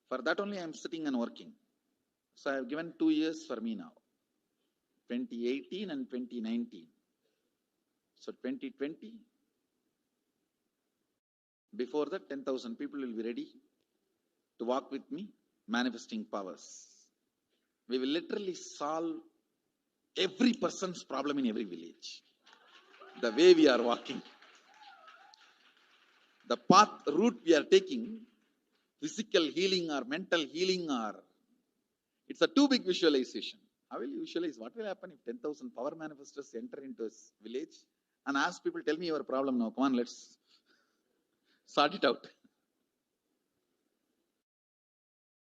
For that only I am sitting and working. So I have given 2 years for me now, 2018 and 2019. So 2020, before that 10,000 people will be ready to walk with me, manifesting powers. We will literally solve every person's problem in every village. The way we are walking, the path, route we are taking, physical healing or mental healing, or it's a too big visualization. How will you visualize? What will happen if 10,000 power manifestors enter into a village and ask people, tell me your problem now, come on, let's sort it out.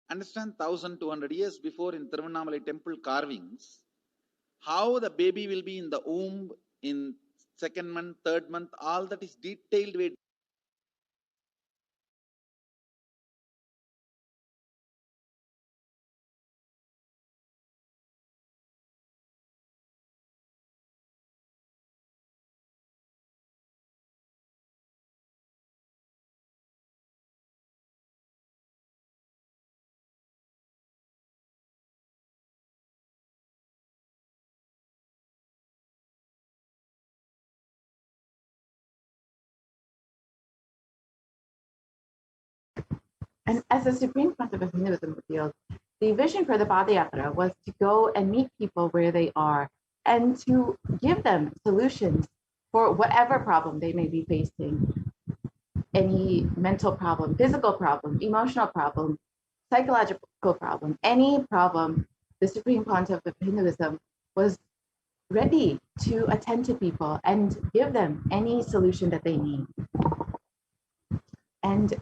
Understand 1,200 years before in Tiruvannamalai temple carvings, how the baby will be in the womb in 2nd month, 3rd month, all that is detailed way. And as the Supreme Concept of Hinduism revealed, the vision for the Padayatra was to go and meet people where they are and to give them solutions for whatever problem they may be facing. Any mental problem, physical problem, emotional problem, psychological problem, any problem, the Supreme Concept of Hinduism was ready to attend to people and give them any solution that they need. And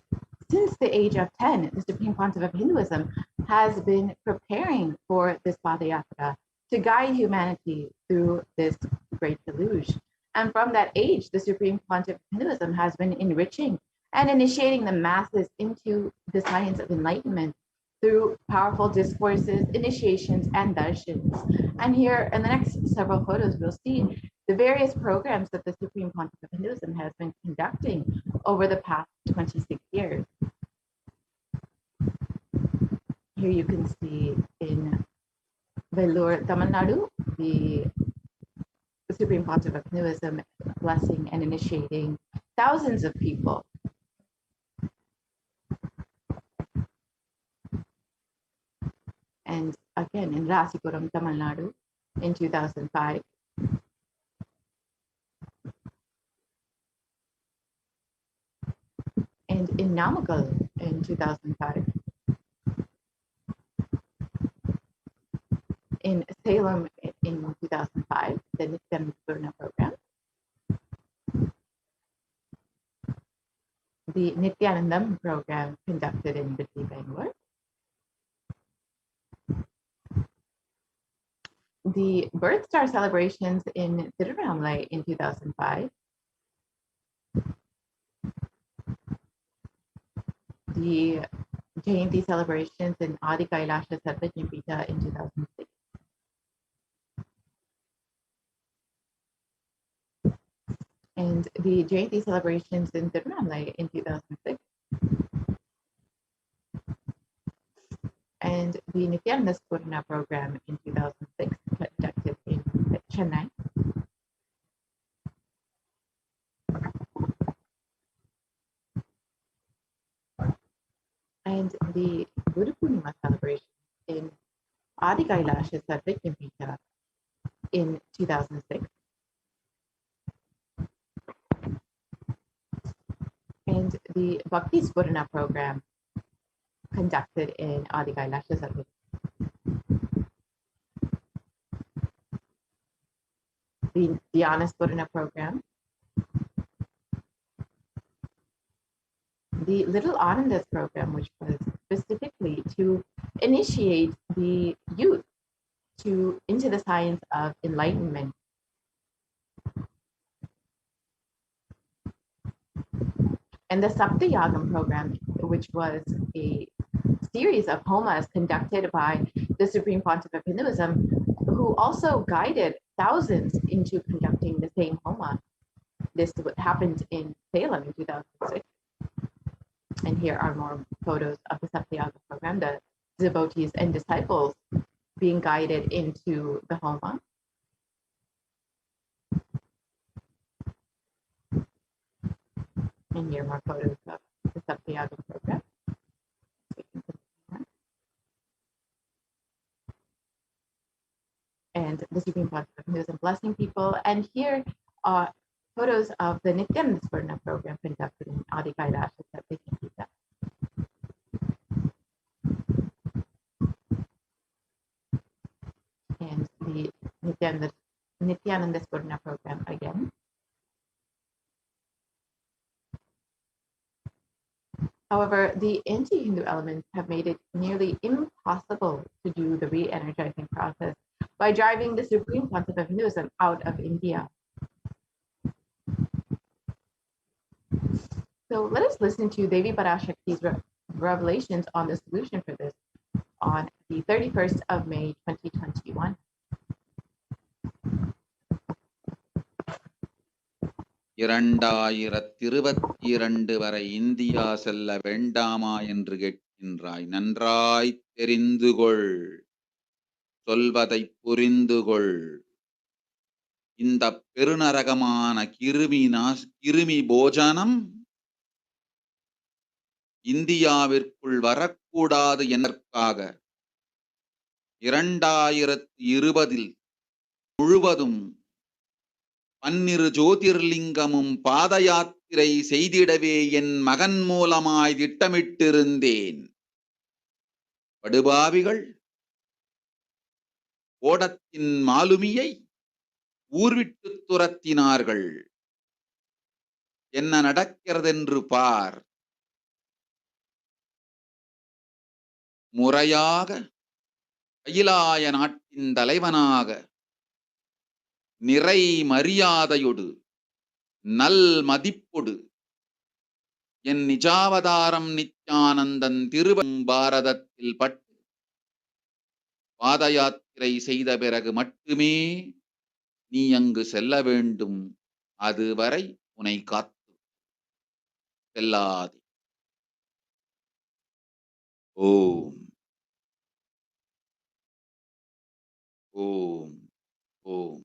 since the age of 10, the Supreme Concept of Hinduism has been preparing for this Padayatra to guide humanity through this great deluge. And from that age, the Supreme Concept of Hinduism has been enriching and initiating the masses into the science of enlightenment through powerful discourses, initiations, and darshans. And here in the next several photos, we'll see the various programs that the Supreme Concept of Hinduism has been conducting over the past 26 years. Here you can see in Vellore, Tamil Nadu, the Supreme Concept of Hinduism blessing and initiating thousands of people. And again, in Rasipuram, Tamil Nadu, in 2005. And in Namakkal in 2005. In Salem in 2005, the Nithyananda program. The Nithyananda program conducted in Delhi, Bangalore. The Birth Star celebrations in Tiruvannamalai in 2005. The Jayanti celebrations in Adi Kailasha Sarvajñapita in 2006. And the Jayanti celebrations in Tiruvannamalai in 2006. And the Nithyananda Spurna program in 2006, conducted in Chennai. And the Guru Purnima celebration in Adi Kailasha Sarvajñapita in 2006. And the Bhakti Spurna program conducted in Adi Kailasha Sarvajñapita. The Dhyana Spurna program. The Little Anandas program, which was specifically to initiate the youth into the science of enlightenment. And the Saptayagam program, which was a series of homas conducted by the Supreme Concept of Hinduism, who also guided thousands into conducting the same homa. This happened in Salem in 2006. And here are more photos of the Saptayaga program. program, the devotees and disciples being guided into the homa. And here are more photos of the Saptayaga program. And the Supreme Pontiff of Hinduism blessing people. And here are photos of the Nithyananda Paramashivam program conducted in Adi Kailash that they can keep that. And the Nithyananda Paramashivam program again. However, the anti-Hindu elements have made it nearly impossible to do the re-energizing process by driving the Supreme Pontiff of Hinduism out of India. So let us listen to Devi Parashakti's revelations on the solution for this on the 31st of May, 2021. இரண்டாயிரத்திருபத்திரண்டு வரை India செல்ல வேண்டாமா என்று கேட்கின்றாய். நன்றாய் தெரிந்துகொள், சொல்வதை புரிந்துகொள். இந்த பெருநரகமான கிருமி போஜனம் இந்தியாவிற்குள் வரக்கூடாது என்பதற்காக 2020 முழுவதும் 12 ஜோதிர்லிங்கமும் பாத யாத்திரை செய்திடவே என் மகன் மூலமாய் திட்டமிட்டிருந்தேன். படுபாவிகள் ஓடத்தின் மாலுமியை ஊர்விட்டு துரத்தினார்கள். என்ன நடக்கிறதென்று பார். முறையாக கைலாய நாட்டின் தலைவனாக நிறை மரியாதையொடு நல் மதிப்பொடு என் நிஜாவதாரம் நித்யானந்தன் பாரதத்தில் பட்டு பாத யாத்திரை செய்த பிறகு மட்டுமே நீ அங்கு செல்ல வேண்டும். அதுவரை உன்னை காத்து செல்லாதே. ஓம் ஓம் ஓம்.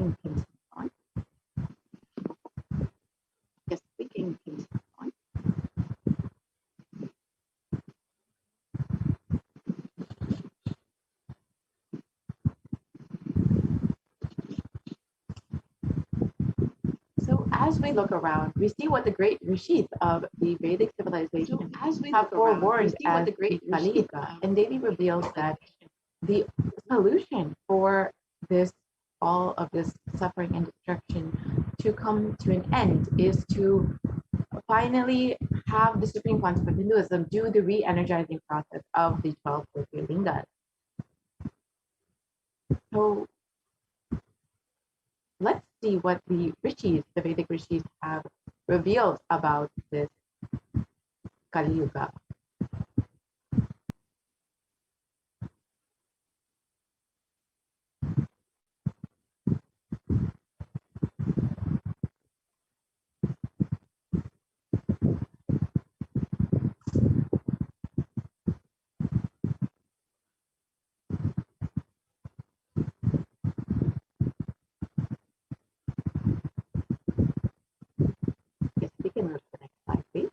can continue on. Yes, we can continue on. So as we look around, we see what the great rishis of the Vedic civilization have forewarned as the Kali Yuga, and Devi reveals that the solution for this, all of this suffering and destruction to come to an end, is to finally have the Supreme Concept of Hinduism do the re-energizing process of the 12 Jyotirlingas. So let's see what the rishis, the Vedic rishis, have revealed about this Kali Yuga. Yes, we can move to the next slide, please.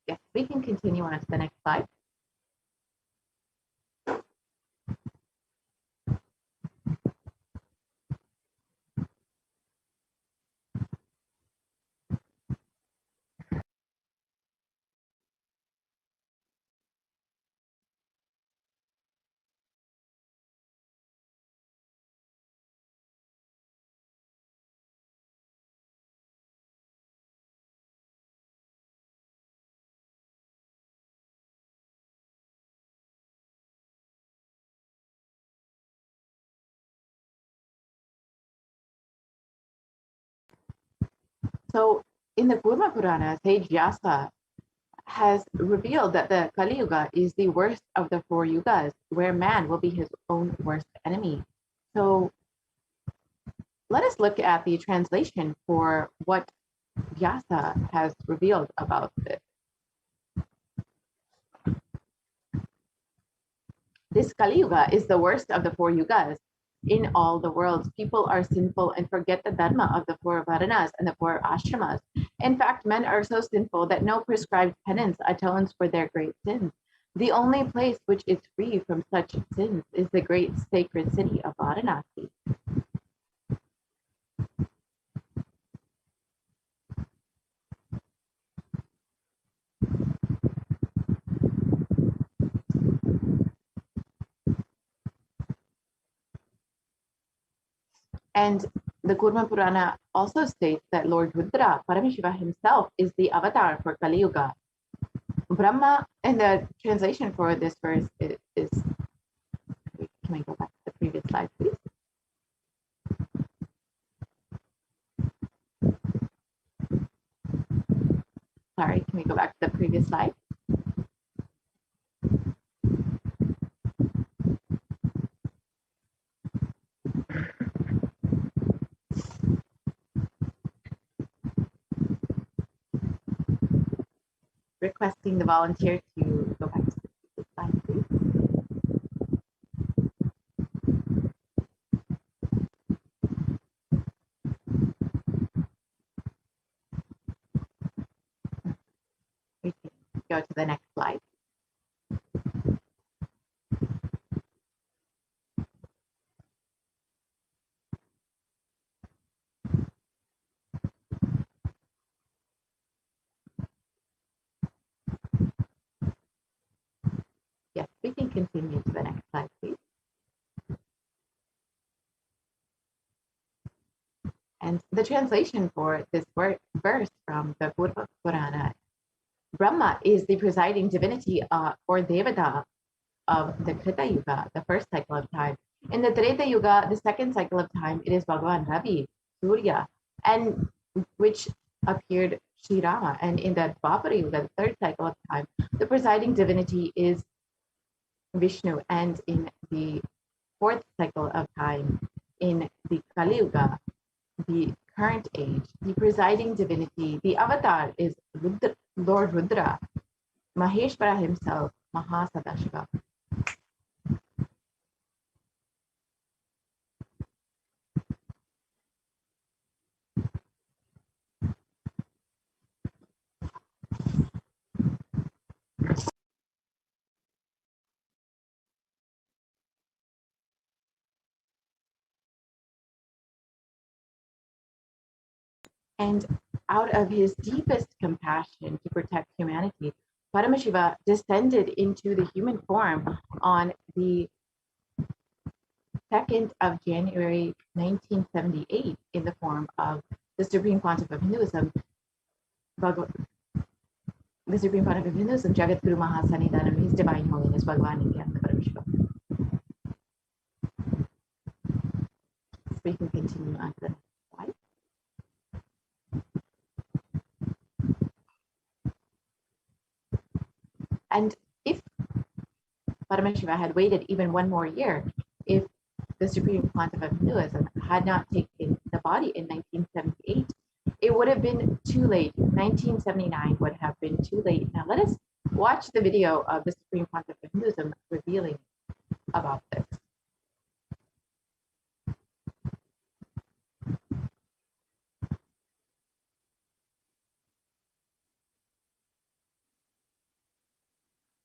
Yes, we can continue on to the next slide. So in the Kurma Purana, sage Vyasa has revealed that the Kali Yuga is the worst of the 4 yugas, where man will be his own worst enemy. So let us look at the translation for what Vyasa has revealed about this. This Kali Yuga is the worst of the 4 yugas. In all the worlds, people are sinful and forget the dharma of the 4 varanas and the 4 ashramas. In fact, men are so sinful that no prescribed penance atones for their great sins. The only place which is free from such sins is the great sacred city of Varanasi. And the Kurma Purana also states that Lord Rudra, Paramashiva himself, is the avatar for Kali Yuga. Brahma, and the translation for this verse is can we go back to the previous slide, please? Sorry, can we go back to the previous slide? Requesting the volunteer to go back to the previous slide, please. We can go to the next slide. Yes, we can continue to the next slide, please. And the translation for this verse from the Purva Purana, Brahma is the presiding divinity or Devata of the Krita Yuga, the first cycle of time. In the Treta Yuga, the second cycle of time, it is Bhagavan Ravi, Surya, and which appeared Sri Rama. And in the Dwapara Yuga, the third cycle of time, the presiding divinity is Vishnu. And in the fourth cycle of time, in the Kali Yuga, the current age, the presiding divinity, the avatar is Lord Rudra, Maheshwara himself, Mahasadashiva. And out of his deepest compassion to protect humanity, Paramashiva descended into the human form on the 2nd of January 1978 in the form of the Supreme Pontiff of Hinduism, the Supreme Pontiff of Hinduism, Jagadguru Mahasannidhanam, His Divine Holiness Bhagavan Nithyananda Paramashivam. So we can continue on to the next slide. And if Paramashiva had waited even one more year, if the Supreme Pontiff of Hinduism had not taken the body in 1978, it would have been too late. 1979 would have been too late. Now let us watch the video of the Supreme Pontiff of Hinduism revealing about this.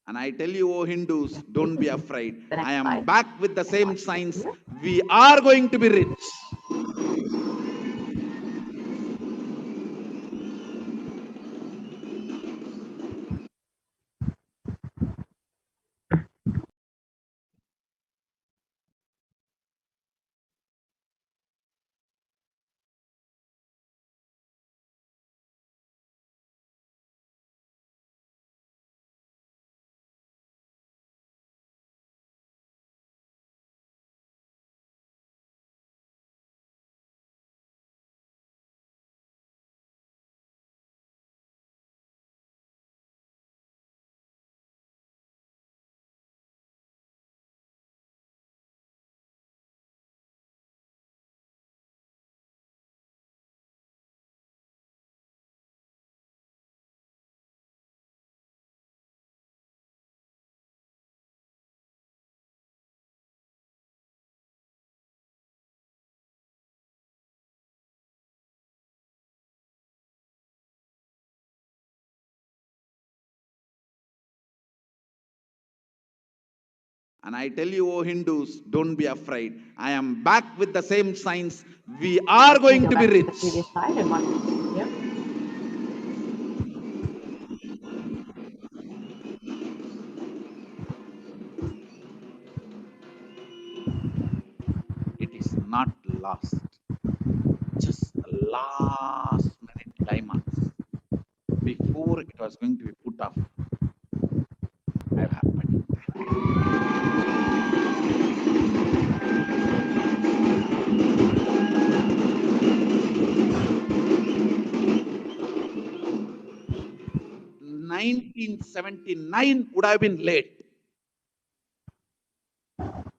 And I tell you, O Hindus, don't be afraid. I am slide. back with the same signs. We are going to be rich. And I tell you, O Hindus, don't be afraid. I am back with the same signs. We are going to be rich. The previous slide and watch the video. It is not lost. Just last minute diamonds. Before it was going to be put off, have happened. 1979 would have been late.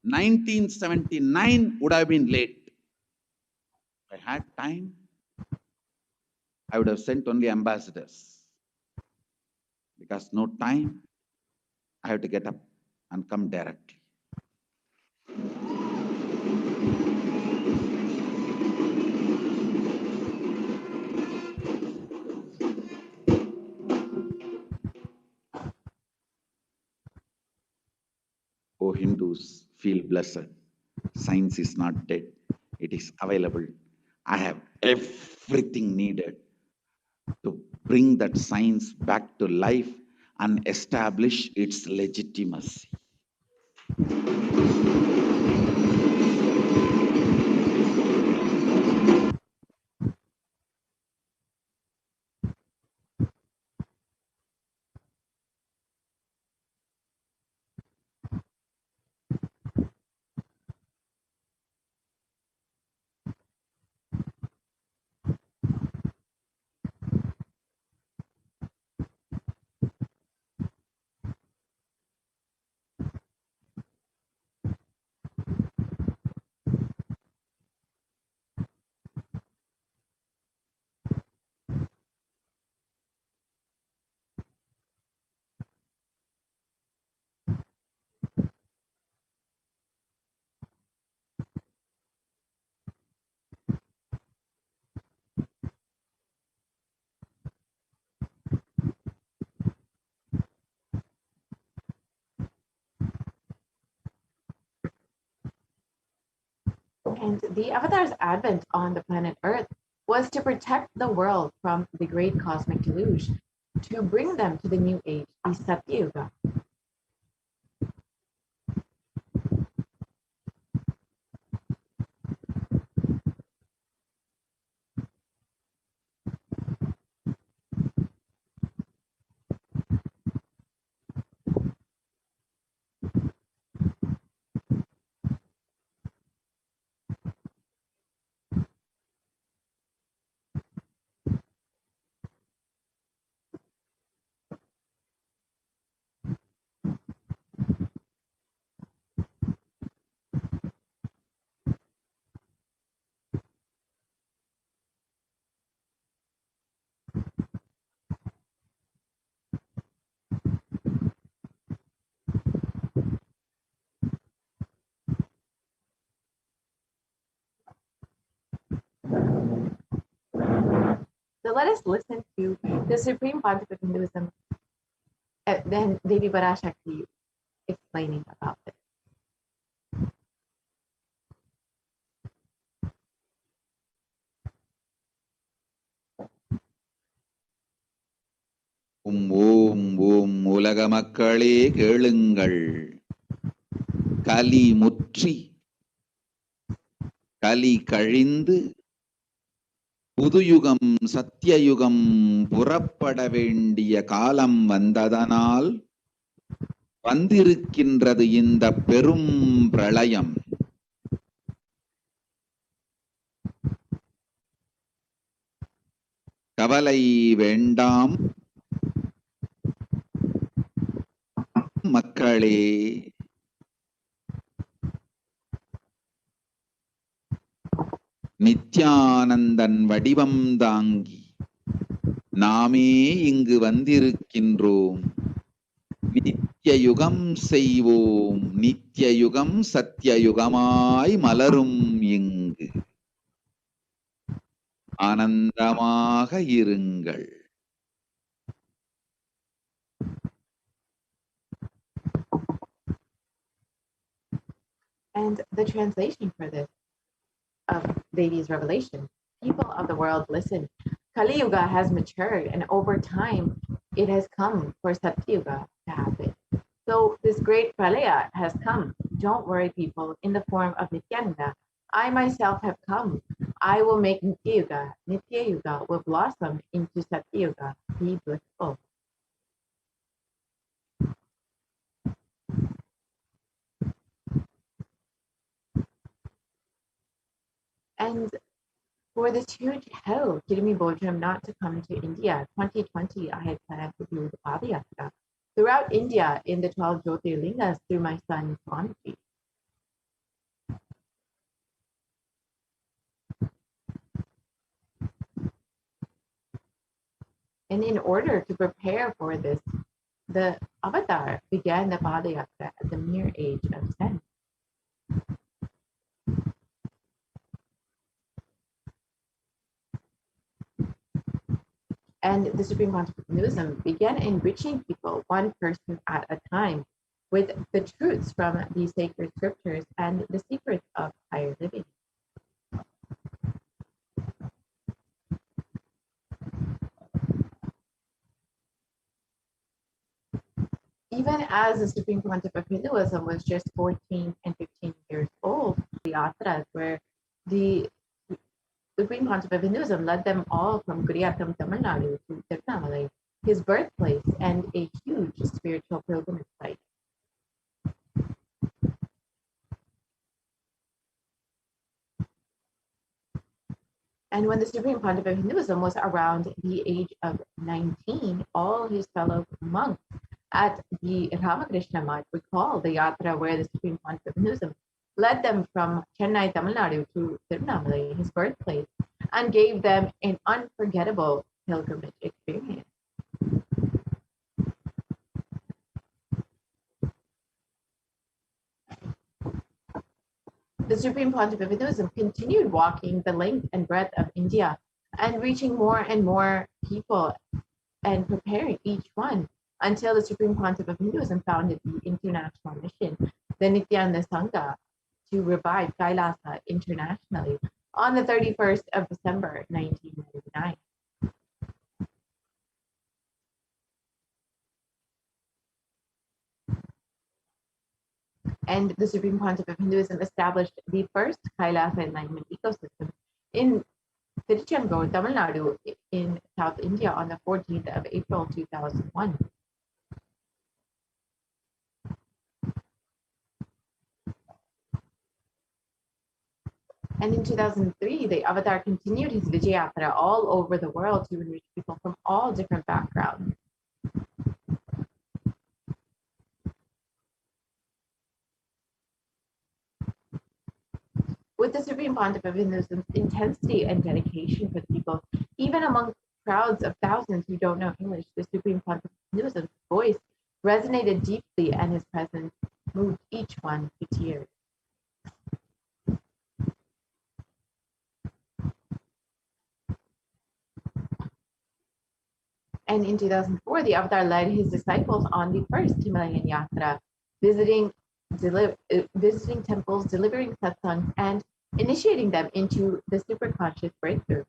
1979 would have been late. If I had time, I would have sent only ambassadors. Because no time, I have to get up and come directly. O Hindus, feel blessed. Science is not dead. It is available. I have everything needed to bring that science back to life and establish its legitimacy. And the Avatar's advent on the planet Earth was to protect the world from the great cosmic deluge, to bring them to the new age, the Satya Yuga. So let us listen to the Supreme Pontiff of Hinduism, then Devi Parashakti explaining about it. ஓம் ஓம் ஓம் உலக மக்களே கேளுங்கள். கலி முற்றி கலி கழிந்து புதுயுகம் சத்தியயுகம் புறப்பட வேண்டிய காலம் வந்ததனால் வந்திருக்கின்றது இந்த பெரும் பிரளயம். கவலை வேண்டாம் மக்களே. நித்யானந்தன் வடிவம் தாங்கி நாமே இங்கு வந்திருக்கின்றோம். நித்யயுகம் செய்வோம், நித்யயுகம் சத்தியயுகமாய் மலரும் இங்கு. ஆனந்தமாக இருங்கள். And the translation for this of Devi's revelation, people of the world, listen. Kali Yuga has matured, and over time, it has come for Satya Yuga to happen. So this great pralaya has come. Don't worry, people, in the form of Nityananda. I myself have come. I will make Nitya Yuga. Nitya Yuga will blossom into Satya Yuga. Be blissful. And for this huge hell, Kirimi Bodhram not to come to India, 2020, I had planned to do the Padayatra throughout India in the 12 Jyotirlingas through my son, Swamiji. And in order to prepare for this, the Avatar began the Padayatra at the mere age of 10. And the Supreme Pontiff of Hinduism began enriching people one person at a time with the truths from the sacred scriptures and the secrets of higher living. Even as the Supreme Pontiff of Hinduism was just 14 and 15 years old, the yatras where the Supreme Pontiff of Hinduism led them all from Guriyatam, Tamil Nadu to Tirunelveli, his birthplace and a huge spiritual pilgrimage site. And when the Supreme Pontiff of Hinduism was around the age of 19, all his fellow monks at the Ramakrishna Math recall the yatra where the Supreme Pontiff of Hinduism led them from Chennai, Tamil Nadu to Tirunelveli, his birthplace, and gave them an unforgettable pilgrimage experience. The Supreme Pontiff of Hinduism continued walking the length and breadth of India and reaching more and more people and preparing each one until the Supreme Pontiff of Hinduism founded the international mission, the Nithyananda Sangha, to revive Kailasa internationally on the 31st of December, 1999. And the Supreme Pontiff of Hinduism established the first Kailasa enlightenment ecosystem in Tiruchendur, Tamil Nadu, in South India on the 14th of April, 2001. And in 2003, the Avatar continued his Vijayatra all over the world to reach people from all different backgrounds. With the Supreme Pontiff of Hinduism's intensity and dedication for the people, even among crowds of thousands who don't know English, the Supreme Pontiff of Hinduism's voice resonated deeply and his presence moved each one to tears. And in 2004, the Avatar led his disciples on the first Himalayan Yatra, visiting temples, delivering satsangs, and initiating them into the superconscious breakthrough.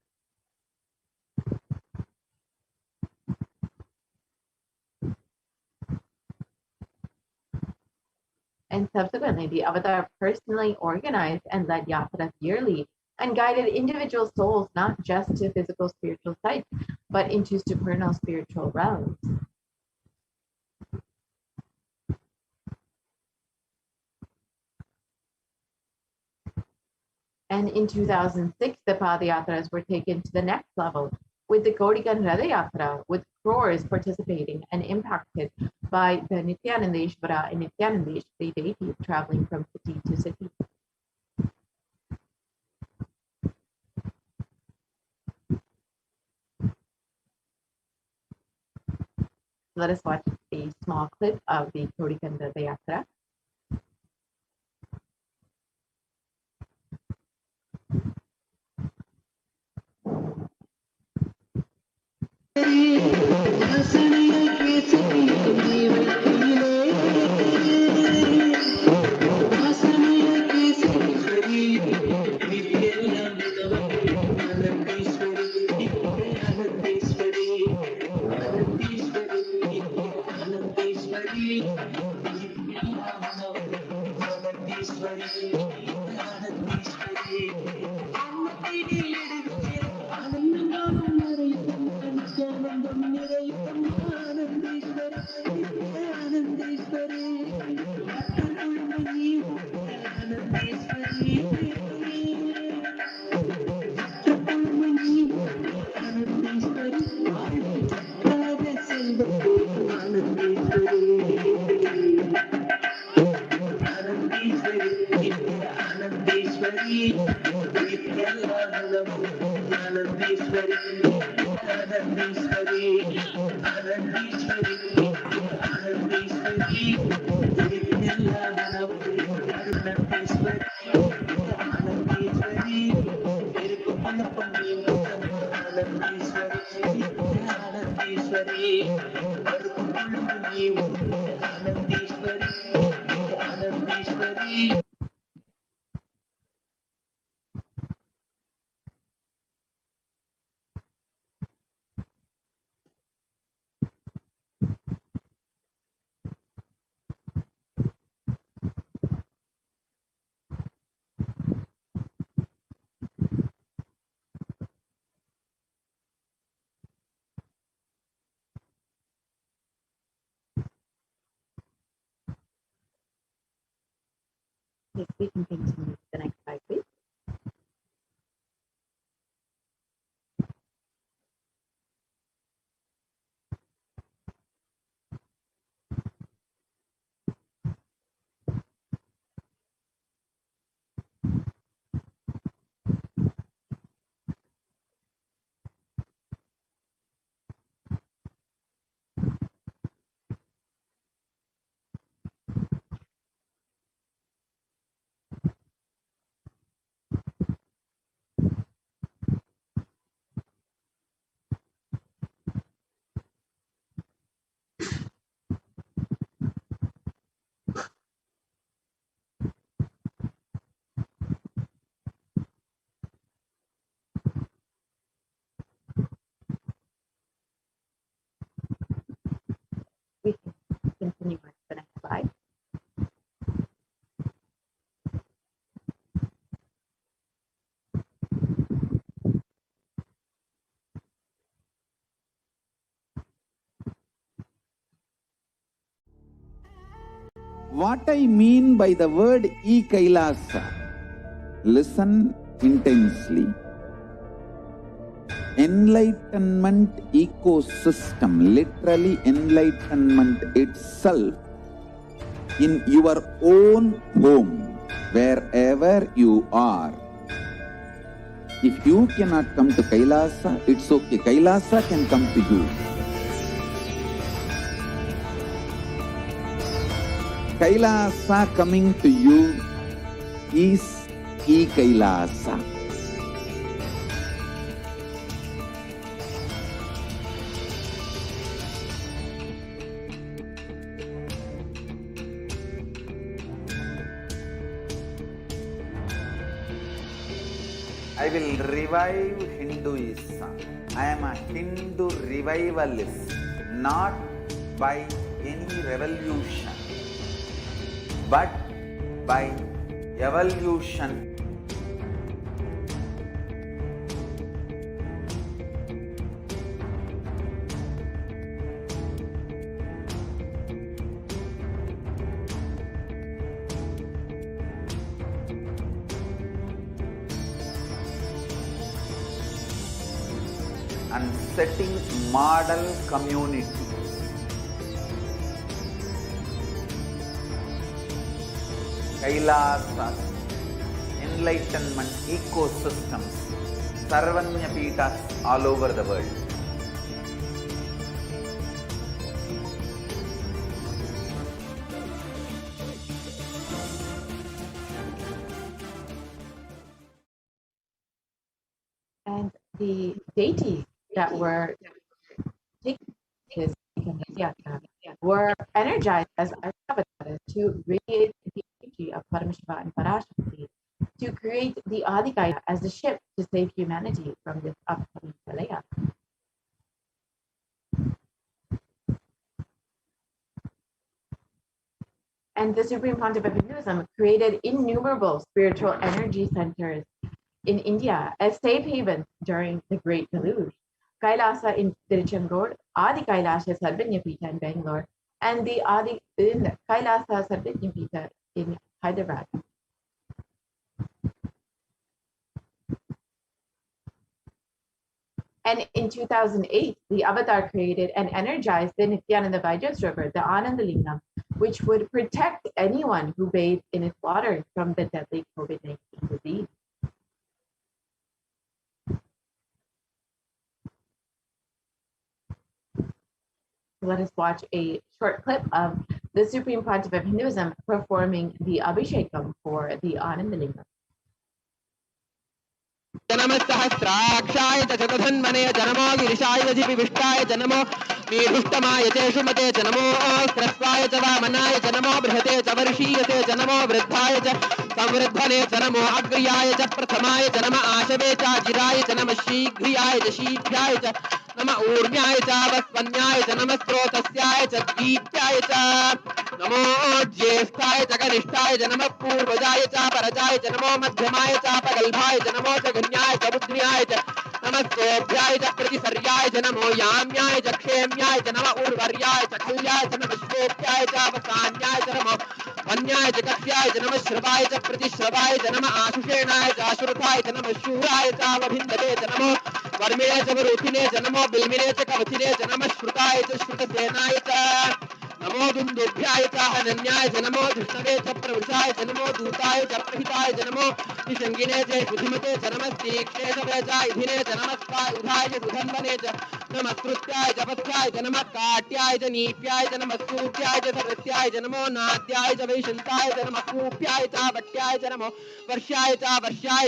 And subsequently, the Avatar personally organized and led yatras yearly and guided individual souls not just to physical spiritual sites, but into supernal spiritual realms. And in 2006, the Padayatras were taken to the next level with the Gaudigan Ratha Yatra, with crores participating and impacted by the Nithyanandeshvara and Nithyanandeshvari deities traveling from city to city. Let us watch a small clip of the Gaudigan Ratha Yatra. Yes, we can continue to the next slide, please. What I mean by the word e-Kailasa, listen intensely. Enlightenment ecosystem, literally enlightenment itself, in your own home, wherever you are. If you cannot come to Kailasa, it's okay. Kailasa can come to you. Kailasa coming to you is e-Kailasa. I will revive Hinduism. I am a Hindu revivalist, not by any revolution, but by evolution. And setting model community. Kailasas, enlightenment ecosystems, Sarvanya Pitas all over the world. And the deities that were taking his yatra were energized as avatars to radiate the energy of Paramashiva and Parashakti to create the Adikaila as the ship to save humanity from this upcoming Pralaya. And the Supreme Pontiff of Hinduism created innumerable spiritual energy centers in India as safe havens during the Great Deluge. Kailasa in Tiruchendur, Adi Kailasa Sarvanyapita in Bangalore, and the Adi in Kailasa Sarvanyapita in Hyderabad. And in 2008, the Avatar created and energized the Nithyananda River, the Anandalingam, which would protect anyone who bathed in its water from the deadly COVID-19 disease. Let us watch a short clip of the Supreme Pontiff of Hinduism performing the Abhishekam for the Anandalingam. जनमस्सहस्राक्षाय च शतधन्मने जनमो गिरिशाय विविष्टाय जनमो मीढुष्टमाय च शुमते जनमो स्रस्वाय च वामनाय जनमो बृहते च वर्षीयते जनमो वृद्धाय च संवृद्धने जनमो अग्र्याय च प्रथमाय जनम आशवे च जिराय जनम शीघ्रियाय च शीघ्राय च नम ऊर्म्याय च वस्वन्याय च नम स्रोतस्याय च दीप्याय च नमो ज्येष्ठाय च कनिष्ठाय च नम पूर्वजाय च परजाय च नमो मध्यमाय च प्रगल्भाय च नमो च गण्याय च बुद्ध्याय च नमस्तोभ्याय च प्रतिसर्याय च नमो याम्याय च क्षेम्याय च नम उर्वर्याय च खल्याय च नम श्लोक्याय च अवसान्याय च नमो वन्याय च कक्ष्याय च नम श्रवाय च प्रतिश्रवाय च नम आशुषेणाय च आशुरथाय च नम शूराय च अवभिन्दते च नमो वर्मिणे च वरुथिने च नमो बिल्मिने च कवथिने च नम श्रुताय च श्रुतसेनाय च नमो दुन्दुभ्याय च हनन्याय च नमो धृष्णवे च प्रवृषाय च नमो दूताय च प्रहिताय च नमो निषङ्गिने च सुधिमते च नमस्तीक्ष्णे च इधिने च नमस्कायुधाय च सुधन्वने च नमस्कृत्याय च पथ्याय च नमः काट्याय च नीप्याय च नमस्तूत्याय च सरस्याय च नमो नाद्याय च वैशन्ताय च नमः कूप्याय च वट्याय च नमो वर्ष्याय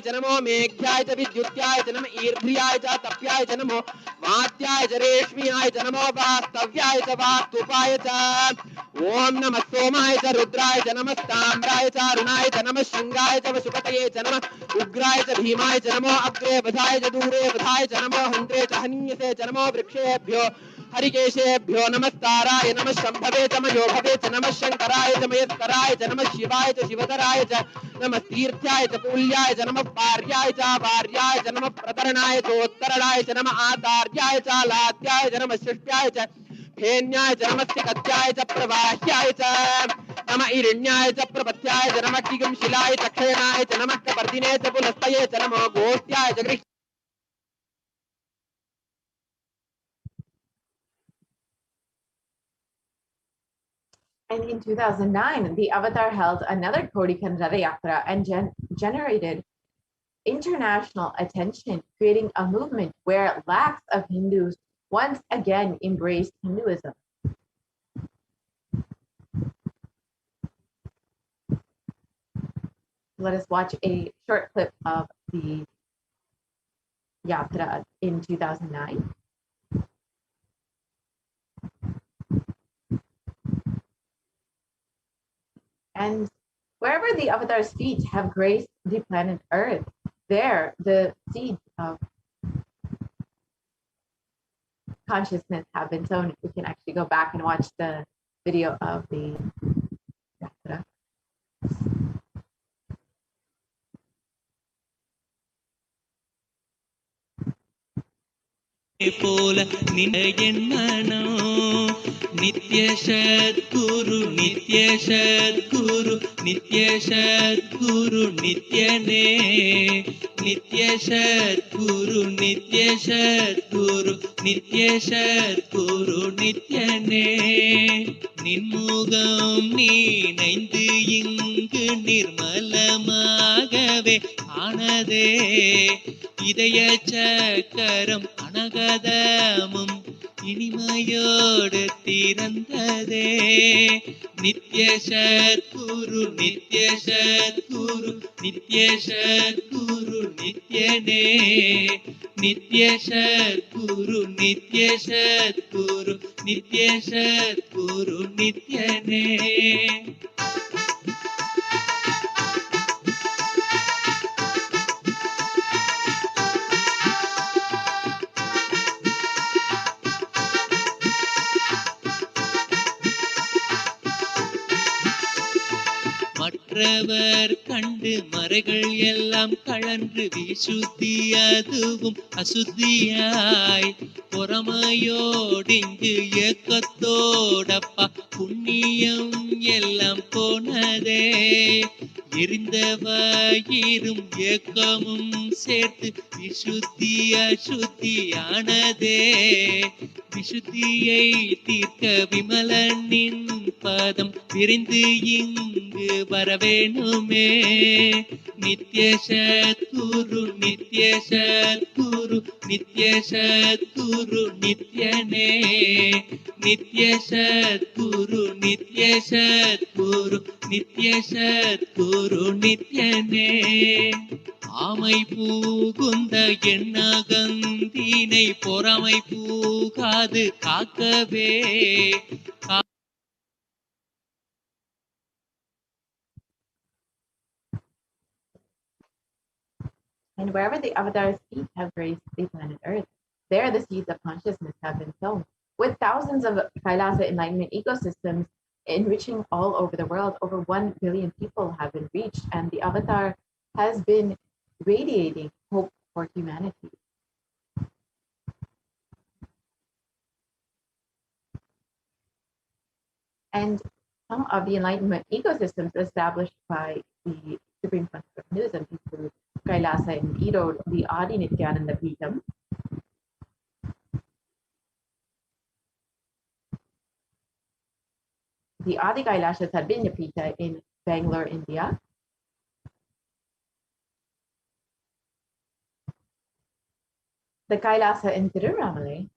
च नमो मेघ्याय च विद्युत्याय च नमः ईर्भ्याय च तप्याय च नमो वात्याय च रेश्म्याय च नमो वास्तव्याय च वास्तुपाय च ओम नमः सोमाय च रुद्राय च नमः ताम्राय च अरुणाय च नमः शंगाय च वशुपतये च नमः उग्राय च भीमाय च नमो अग्रे वधाय च दूरे वधाय च नमो हन्त्रे च हनीयसे च नमो वृक्षेभ्यो हरिकेशेभ्यो नमस्ताराय नमः शम्भवे च मयोभवे च नमः शंकराय च मयस्कराय च नमः शिवाय च शिवतराय च नमः तीर्थ्याय च पूल्याय च नमः पार्याय च वार्याय च नमः प्रतरणाय चोत्तरणाय च नमः आतार्याय च लात्याय च नमः शिष्ट्याय च फेन्याय च नमस्य कत्याय च प्रवाह्याय च नम ईरण्याय च प्रपत्याय च नमः किगं शिलाय च क्षयणाय च नमः कपर्दिने च पुलस्तये च नमो गोष्ट्याय च गृह् And in 2009, the Avatar held another Kodi Kandara Yatra and generated international attention, creating a movement where lakhs of Hindus once again embraced Hinduism. Let us watch a short clip of the Yatra in 2009. And wherever the Avatar's feet have graced the planet Earth, there the seeds of consciousness have been sown. We can actually go back and watch the video of the Yatra. போல நினையன் மனோ நித்ய சத்குரு நித்ய சத்குரு நித்ய சத்குரு நித்யனே நித்ய சத்குரு நித்ய சத்குரு நித்ய சத்குரு நித்யனே நின்முகம் நீனைந்து இங்கு நிர்மலமாகவே ஆனதே இதய சக்கரம் அனகதமும் இனிமையோடு திறந்ததே நித்ய சத்குரு நித்ய சத்குரு நித்ய சத்குரு நித்யனே நித்ய சத்குரு நித்ய சத்குரு நித்ய சத்குரு நித்யனே மற்றவர் கண்டு மறைகள் எல்லாம் கழன்று விசுத்தி அதுவும் அசுத்தியாய் பொறாமையோடிங்கு ஏக்கத்தோடப்பா புண்ணியம் எல்லாம் போனதே எரிந்த வயிறும் ஏக்கமும் சேர்த்து விசுத்தி அசுத்தியானதே விசுத்தியை தீர்க்க விமலனின் பதம் விரிந்து இங்கு வரவேணுமே நித்ய சத்குரு நித்ய சத்குரு நித்ய சத்குரு நித்யனே நித்ய சத்குரு நித்ய சத்குரு நித்ய சத்குரு நித்யனே ஆமை பூகுந்த எண்ணகந்தினை பொறாமை பூகாது காக்கவே And wherever the Avatar's feet have graced the planet Earth, there the seeds of consciousness have been sown. With thousands of Kailasa enlightenment ecosystems enriching all over the world, over 1 billion people have been reached, and the Avatar has been radiating hope for humanity. And some of the enlightenment ecosystems established by the Supreme Concept of Hinduism include Kailasa in Erode, the Adi Nithyananda Paramashivam, the Adi Kailasha Sarvinyapita in Bangalore, India, the Kailasa in Tiruvannamalai,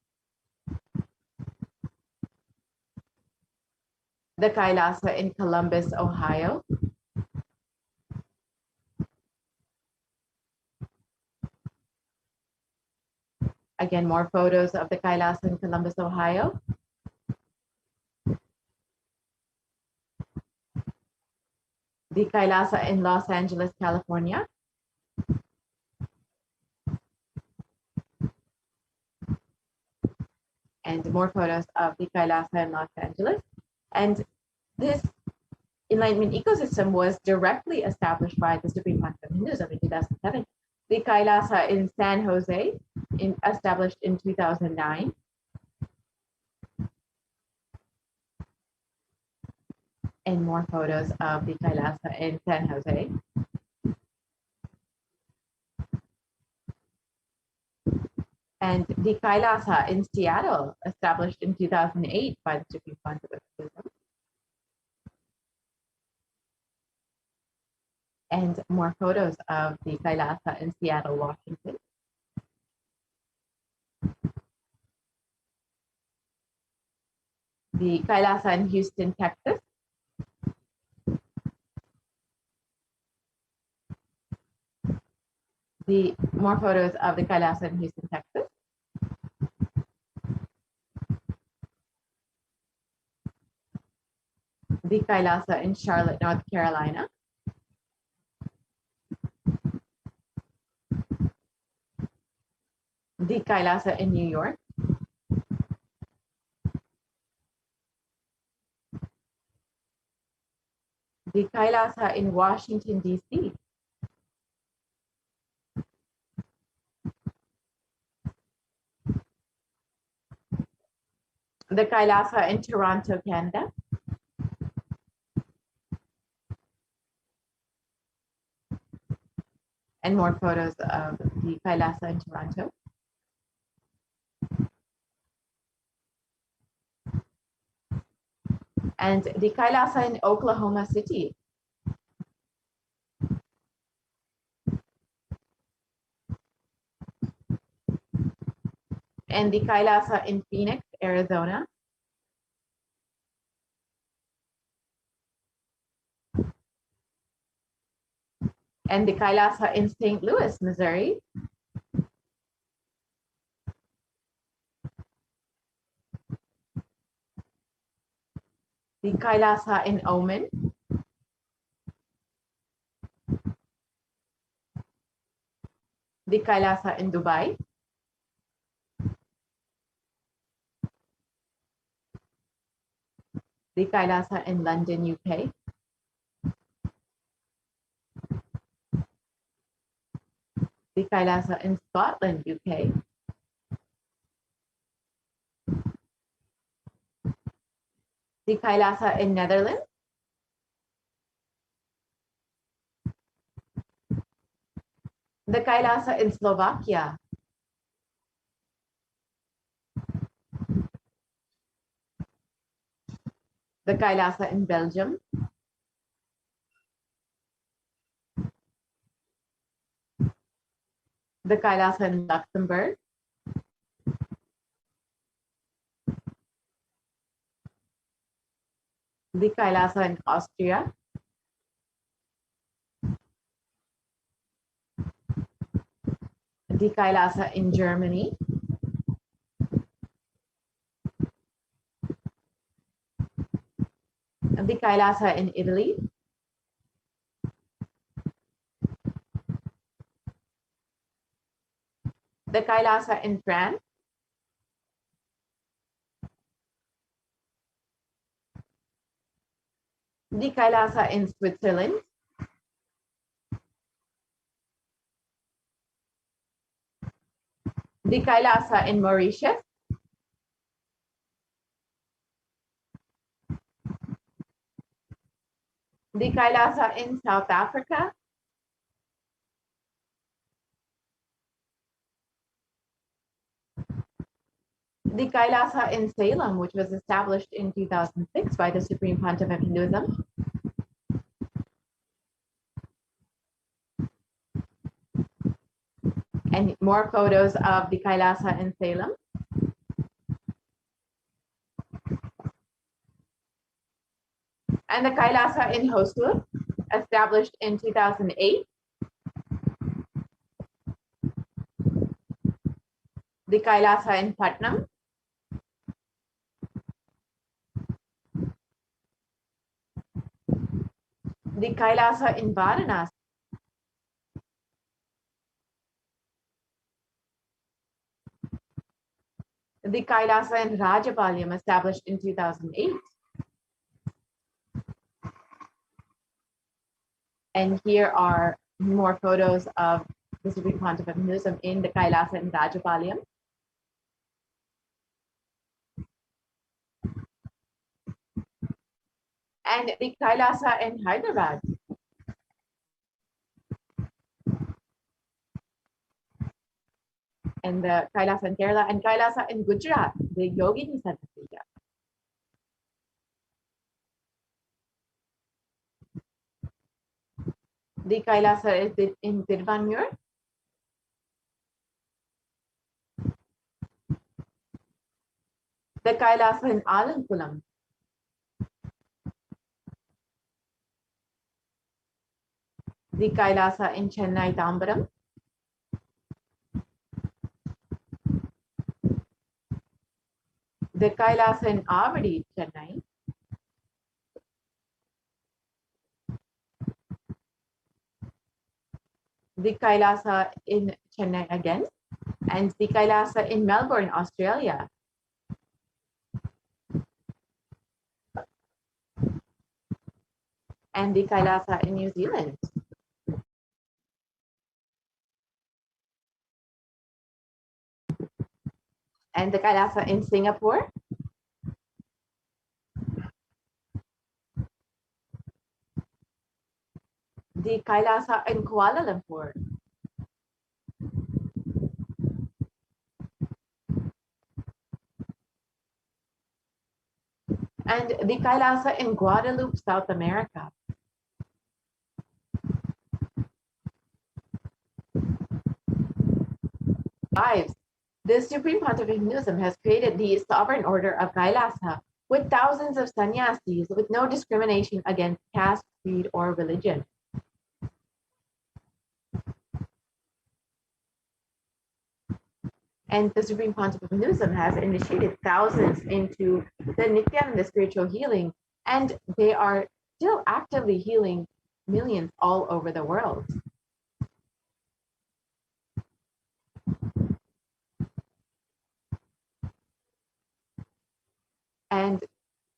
the Kailasa in Columbus, Ohio, again, more photos of the Kailasa in Columbus, Ohio. The Kailasa in Los Angeles, California. And more photos of the Kailasa in Los Angeles. And this enlightenment ecosystem was directly established by the Supreme Concept of Hinduism in 2007. The Kailasa in San Jose, established in 2009. And more photos of the Kailasa in San Jose. And the Kailasa in Seattle, established in 2008 by the Supreme Pontiff. And more photos of the Kailasa in Seattle, Washington. The Kailasa in Houston, Texas. The more photos of the Kailasa in Houston, Texas. The Kailasa in Charlotte, North Carolina. The Kailasa in New York. The Kailasa in Washington, D.C. The Kailasa in Toronto, Canada. And more photos of the Kailasa in Toronto. And the Kailasa in Oklahoma City. And the Kailasa in Phoenix, Arizona. And the Kailasa in St. Louis, Missouri. The Kailasa in Oman. The Kailasa in Dubai. The Kailasa in London, UK. The Kailasa in Scotland, UK. The Kailasa in Netherlands. The Kailasa in Slovakia. The Kailasa in Belgium. The Kailasa in Luxembourg. The Kailasa in Austria. The Kailasa in Germany. The Kailasa in Italy. The Kailasa in France. The Kailasa in Switzerland. The Kailasa in Mauritius. The Kailasa in South Africa. The Kailasa in Salem, which was established in 2006 by the Supreme Pontiff of Hinduism. And more photos of the Kailasa in Salem. And the Kailasa in Hosur, established in 2008. The Kailasa in Putnam. The Kailasa in Varanasi. The Kailasa in Rajapalyam, established in 2008. And here are more photos of the Supreme Pontiff of Hinduism in the Kailasa in Rajapalyam. and the Kailasa in Hyderabad. And the Kailasa in Kerala and Kailasa in Gujarat, the Yogini Center. The Kailasa is in Tiruvanmur. The Kailasa in Alankulam. The Kailasa in Chennai Tambaram. The Kailasa in Avadi, Chennai. The Kailasa in Chennai again, and the Kailasa in Melbourne, Australia. And the Kailasa in New Zealand. And the Kailasa in Singapore. The Kailasa in Kuala Lumpur. And the Kailasa in Guadeloupe, South America. The Supreme Pontiff of Hinduism has created the sovereign order of Kailasa with thousands of sannyasis with no discrimination against caste, creed, or religion. And the Supreme Pontiff of Hinduism has initiated thousands into the Nithyananda spiritual healing, and they are still actively healing millions all over the world. And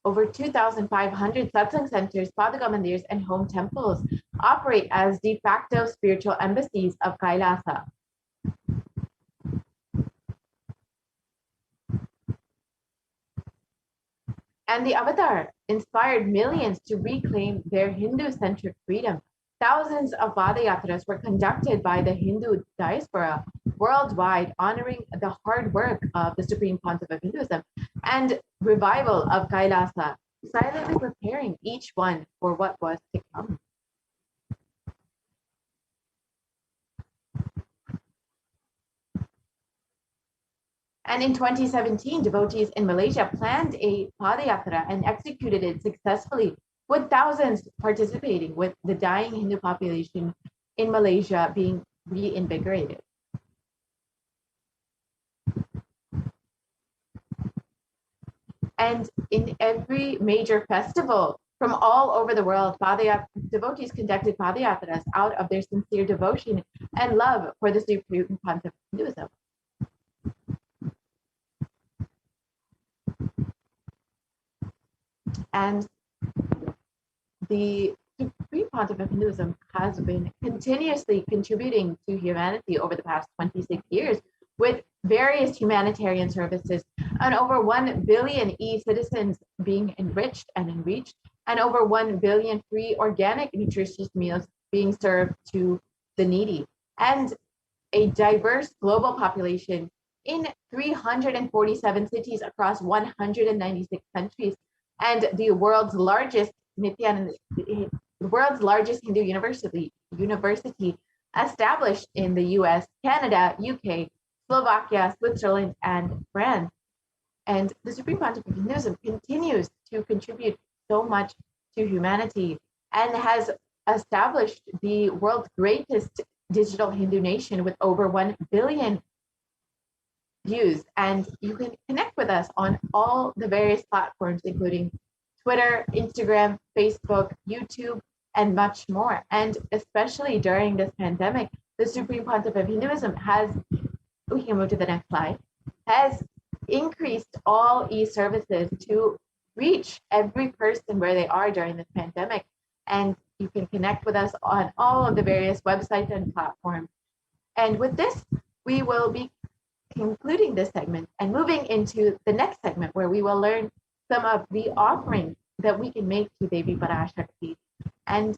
over 2,500 satsang centers, Padaka mandirs, and home temples operate as de facto spiritual embassies of Kailasa. And the Avatar inspired millions to reclaim their Hindu-centric freedom. Thousands of Padayatras were conducted by the Hindu diaspora worldwide, honoring the hard work of the Supreme Pontiff of Hinduism and revival of Kailasa, silently preparing each one for what was to come. And in 2017, devotees in Malaysia planned a Padayatra and executed it successfully, with thousands participating, with the dying Hindu population in Malaysia being reinvigorated. And in every major festival from all over the world, devotees conducted Padayatras out of their sincere devotion and love for the Supreme Pontiff of Hinduism. And the Supreme Pontiff of Hinduism has been continuously contributing to humanity over the past 26 years with various humanitarian services, and over 1 billion e-citizens being enriched and enriched, and over 1 billion free organic nutritious meals being served to the needy, and a diverse global population in 347 cities across 196 countries, and the world's largest Hindu university established in the US, Canada, UK, Slovakia, Switzerland, and France. And the Supreme Pontiff of Hinduism continues to contribute so much to humanity and has established the world's greatest digital Hindu nation with over 1 billion views. And you can connect with us on all the various platforms, including Twitter, Instagram, Facebook, YouTube, and much more. And especially during this pandemic, the Supreme Pontiff of Hinduism has, we can move to the next slide, has increased all e-services to reach every person where they are during this pandemic. And you can connect with us on all of the various websites and platforms. And with this, we will be concluding this segment and moving into the next segment, where we will learn some of the offerings that we can make to Devi Parashakti. And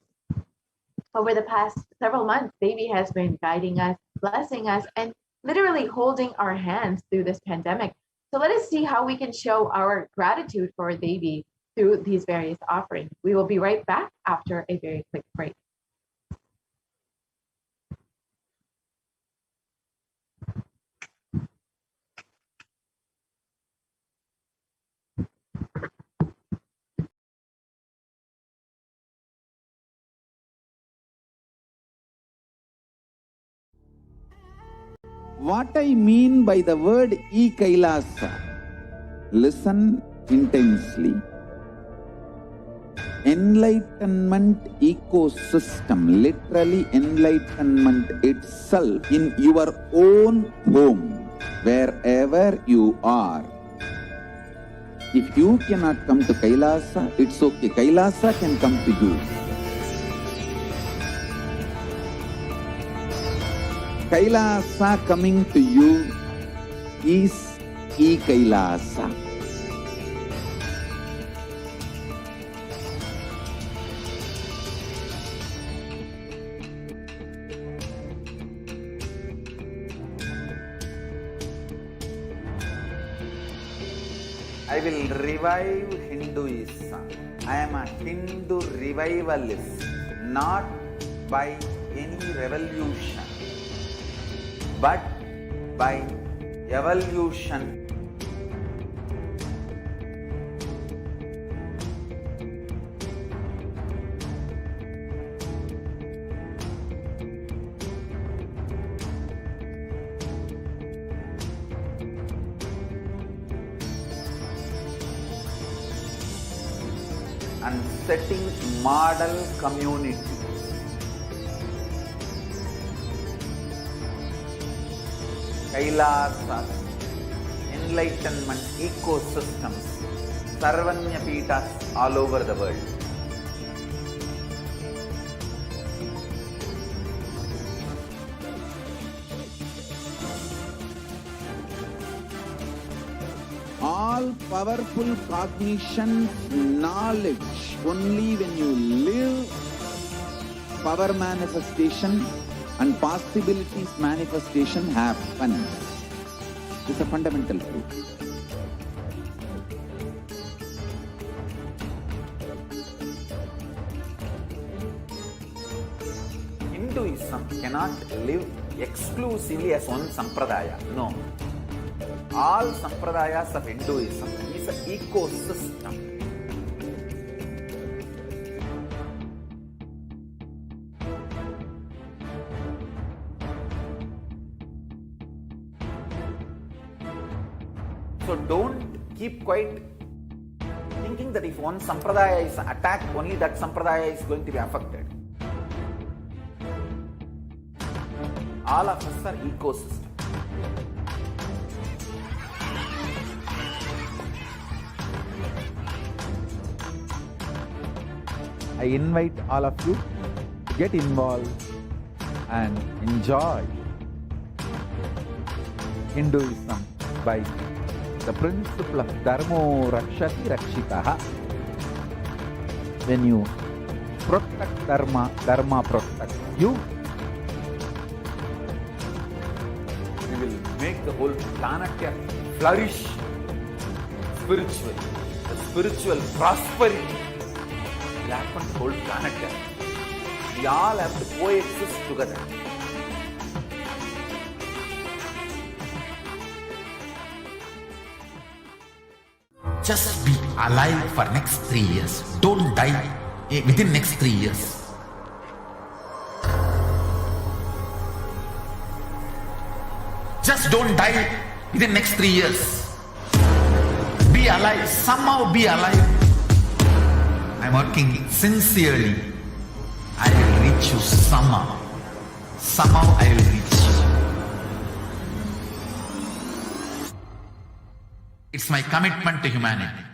over the past several months, Devi has been guiding us, blessing us, and literally holding our hands through this pandemic. So let us see how we can show our gratitude for Devi through these various offerings. We will be right back after a very quick break. What I mean by the word e-Kailasa, listen intensely. Enlightenment ecosystem, literally enlightenment itself in your own home, wherever you are. If you cannot come to Kailasa, it's okay. Kailasa can come to you. Kailasa coming to you is e-Kailasa. I will revive Hinduism. I am a Hindu revivalist, not by any revolution, but by evolution. And setting model community. Kailasas, enlightenment ecosystems, Sarvanya Pitas all over the world. All powerful cognition, knowledge, only when you live, power manifestation and possibilities manifestation happens. This is a fundamental truth. Hinduism cannot live exclusively as one sampradaya. No. All sampradayas of Hinduism is an ecosystem. So don't keep quiet thinking that if one sampradaya is attacked, only that sampradaya is going to be affected. All of us are ecosystems. I invite all of you to get involved and enjoy Hinduism by the principle of Dharmo Rakshati Rakshitaha. When you protect Dharma, Dharma protects you. We will make the whole planet flourish spiritually. The spiritual prosperity will happen to the whole planet. We all have to coexist together. Just be alive for next 3 years. Don't die within next 3 years. Just don't die within next 3 years. Be alive. Somehow be alive. I'm working sincerely. I will reach you somehow. Somehow I will reach you. It's my commitment to humanity.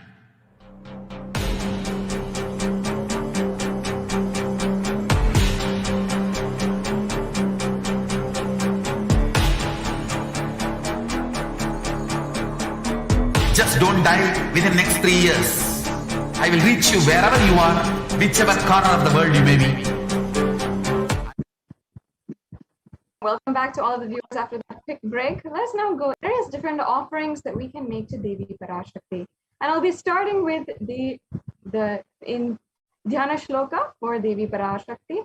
Just don't die within the next 3 years. I will reach you wherever you are, whichever corner of the world you may be. Welcome back to all of the viewers after that quick break. Let's now go various different offerings that we can make to Devi Parashakti. And I'll be starting with the in Dhyana Shloka for Devi Parashakti.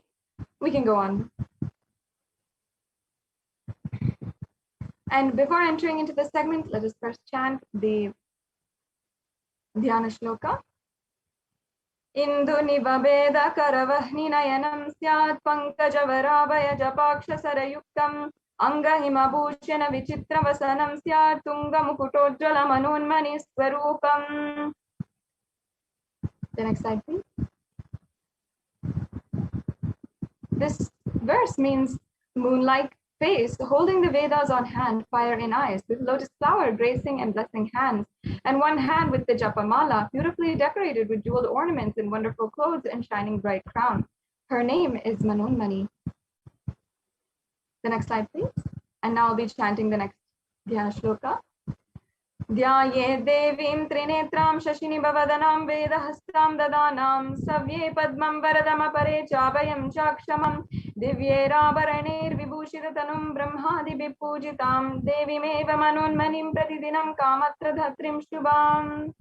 We can go on. And before entering into the segment, let us first chant the Dhyana Shloka. Indu nivabeda karavahni nayanam syat pankajavaravaya japaksha sarayuktam angahima bhushana vichitra vasanam syat tunga mukutojjala manunmani swarupam. The next slide, please. This verse means moon-like face, holding the Vedas on hand, fire in eyes, with lotus flower gracing and blessing hands, and one hand with the japamala, beautifully decorated with jeweled ornaments and wonderful clothes and shining bright crown. Her name is Manonmani. The next slide, please. And now I'll be chanting the next Dhyana Shloka. Dhyaye devim trinetram shashini bhavadanam vedahastam dadanam savye padmam varadam apare chabhayam chakshamam divyerabaranir vibhushitatanum brahmadi vipujitam devimeva manonmanim pratidinam kamatra dhatrim shubham.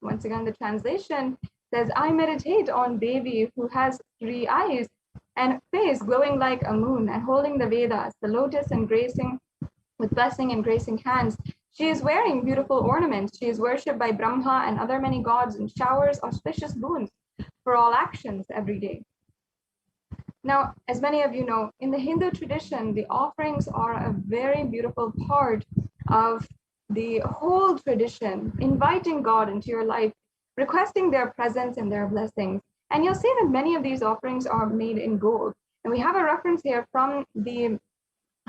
Once again, the translation says, I meditate on Devi who has 3 eyes and face glowing like a moon and holding the Vedas, the lotus and gracing with blessing and gracing hands. She is wearing beautiful ornaments. She is worshipped by Brahma and other many gods and showers auspicious boons for all actions every day. Now, as many of you know, in the Hindu tradition, the offerings are a very beautiful part of the whole tradition, inviting God into your life, requesting their presence and their blessings. And you'll see that many of these offerings are made in gold. And we have a reference here from the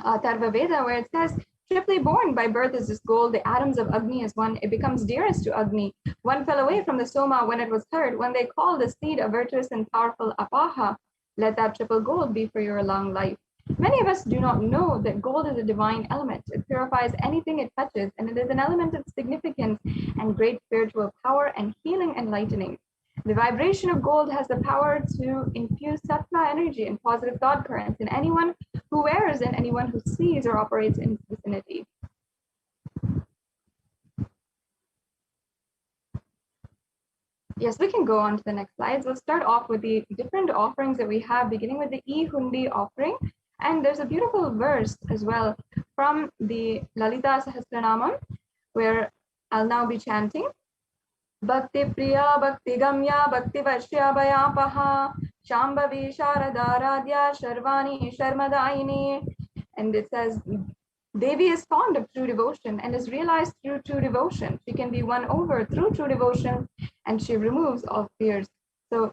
Atharva Veda where it says, triply born by birth is this gold, the atoms of Agni is one, it becomes dearest to Agni. One fell away from the Soma when it was heard, when they called the seed a virtuous and powerful Apaha. Let that triple gold be for your long life. Many of us do not know that gold is a divine element. It purifies anything it touches, and it is an element of significance and great spiritual power and healing and lightening. The vibration of gold has the power to infuse sattva energy and positive thought currents in anyone who wears and anyone who sees or operates in its vicinity. Yes, we can go on to the next slides. Let's start off with the different offerings that we have, beginning with the E-Hundi offering. And there's a beautiful verse as well from the Lalita Sahasranamam, where I'll now be chanting. Bhakti Priya, Bhakti Gamya, Bhakti Vashya Bhayapaha, Shambhavi Sharadaradhya, Sharvani Sharmadaini. And it says, Devi is fond of true devotion and is realized through true devotion. She can be won over through true devotion and she removes all fears. So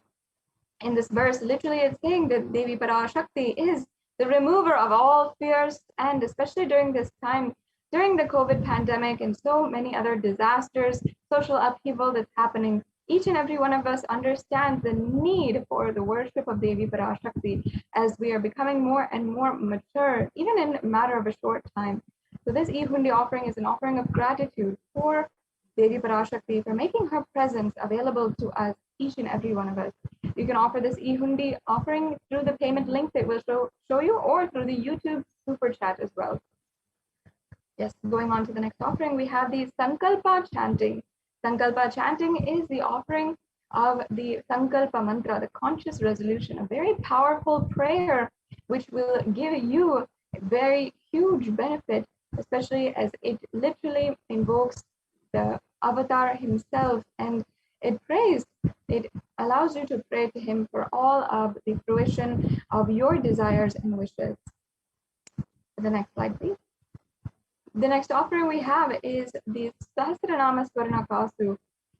in this verse, literally it's saying that Devi Parashakti is the remover of all fears, and especially during this time, during the COVID pandemic and so many other disasters, social upheaval that's happening, each and every one of us understands the need for the worship of Devi Parashakti as we are becoming more and more mature, even in a matter of a short time. So this E-Hundi offering is an offering of gratitude for Devi Parashakti for making her presence available to us, each and every one of us. You can offer this E-Hundi offering through the payment link that will show you, or through the YouTube super chat as well. Yes, going on to the next offering, we have the Sankalpa chanting. Sankalpa chanting is the offering of the Sankalpa mantra, the conscious resolution, a very powerful prayer which will give you a very huge benefit, especially as it literally invokes the avatar himself, and it allows you to pray to him for all of the fruition of your desires and wishes. The next slide, please. The next offering we have is the Sahasranama Swarna Kasu.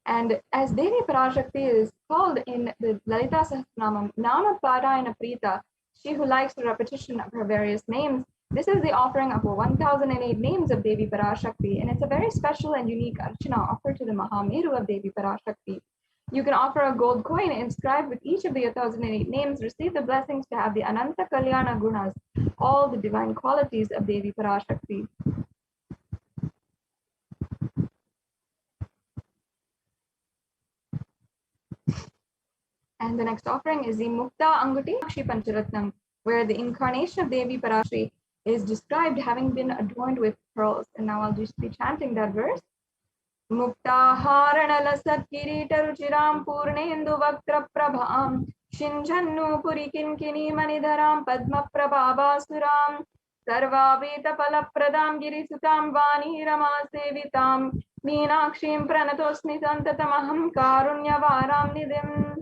And as Devi Parashakti is called in the Lalita Sahasranamam, Nama Parayana Prita, she who likes the repetition of her various names, this is the offering of 1008 names of Devi Parashakti, and it's a very special and unique archana offered to the Mahameru of Devi Parashakti. You can offer a gold coin inscribed with each of the 1008 names, receive the blessings to have the Ananta Kalyana Gunas, all the divine qualities of Devi Parashakti. And the next offering is the Mukta Anguti Akshi Pancharatnam, where the incarnation of Devi Parashakti is described having been adorned with pearls. And now I'll just be chanting that verse. Muktaharanala Kirita Ruchiram Purnendu Vaktra Prabham Shinjannu Puri Kinkini Manidharam Padma Prabhavasuram Sarvaveta Palapradam Girisutam Vani Rama Sevitam Meenakshim Pranatosmi Santatamaham Karunyavaram Nidim.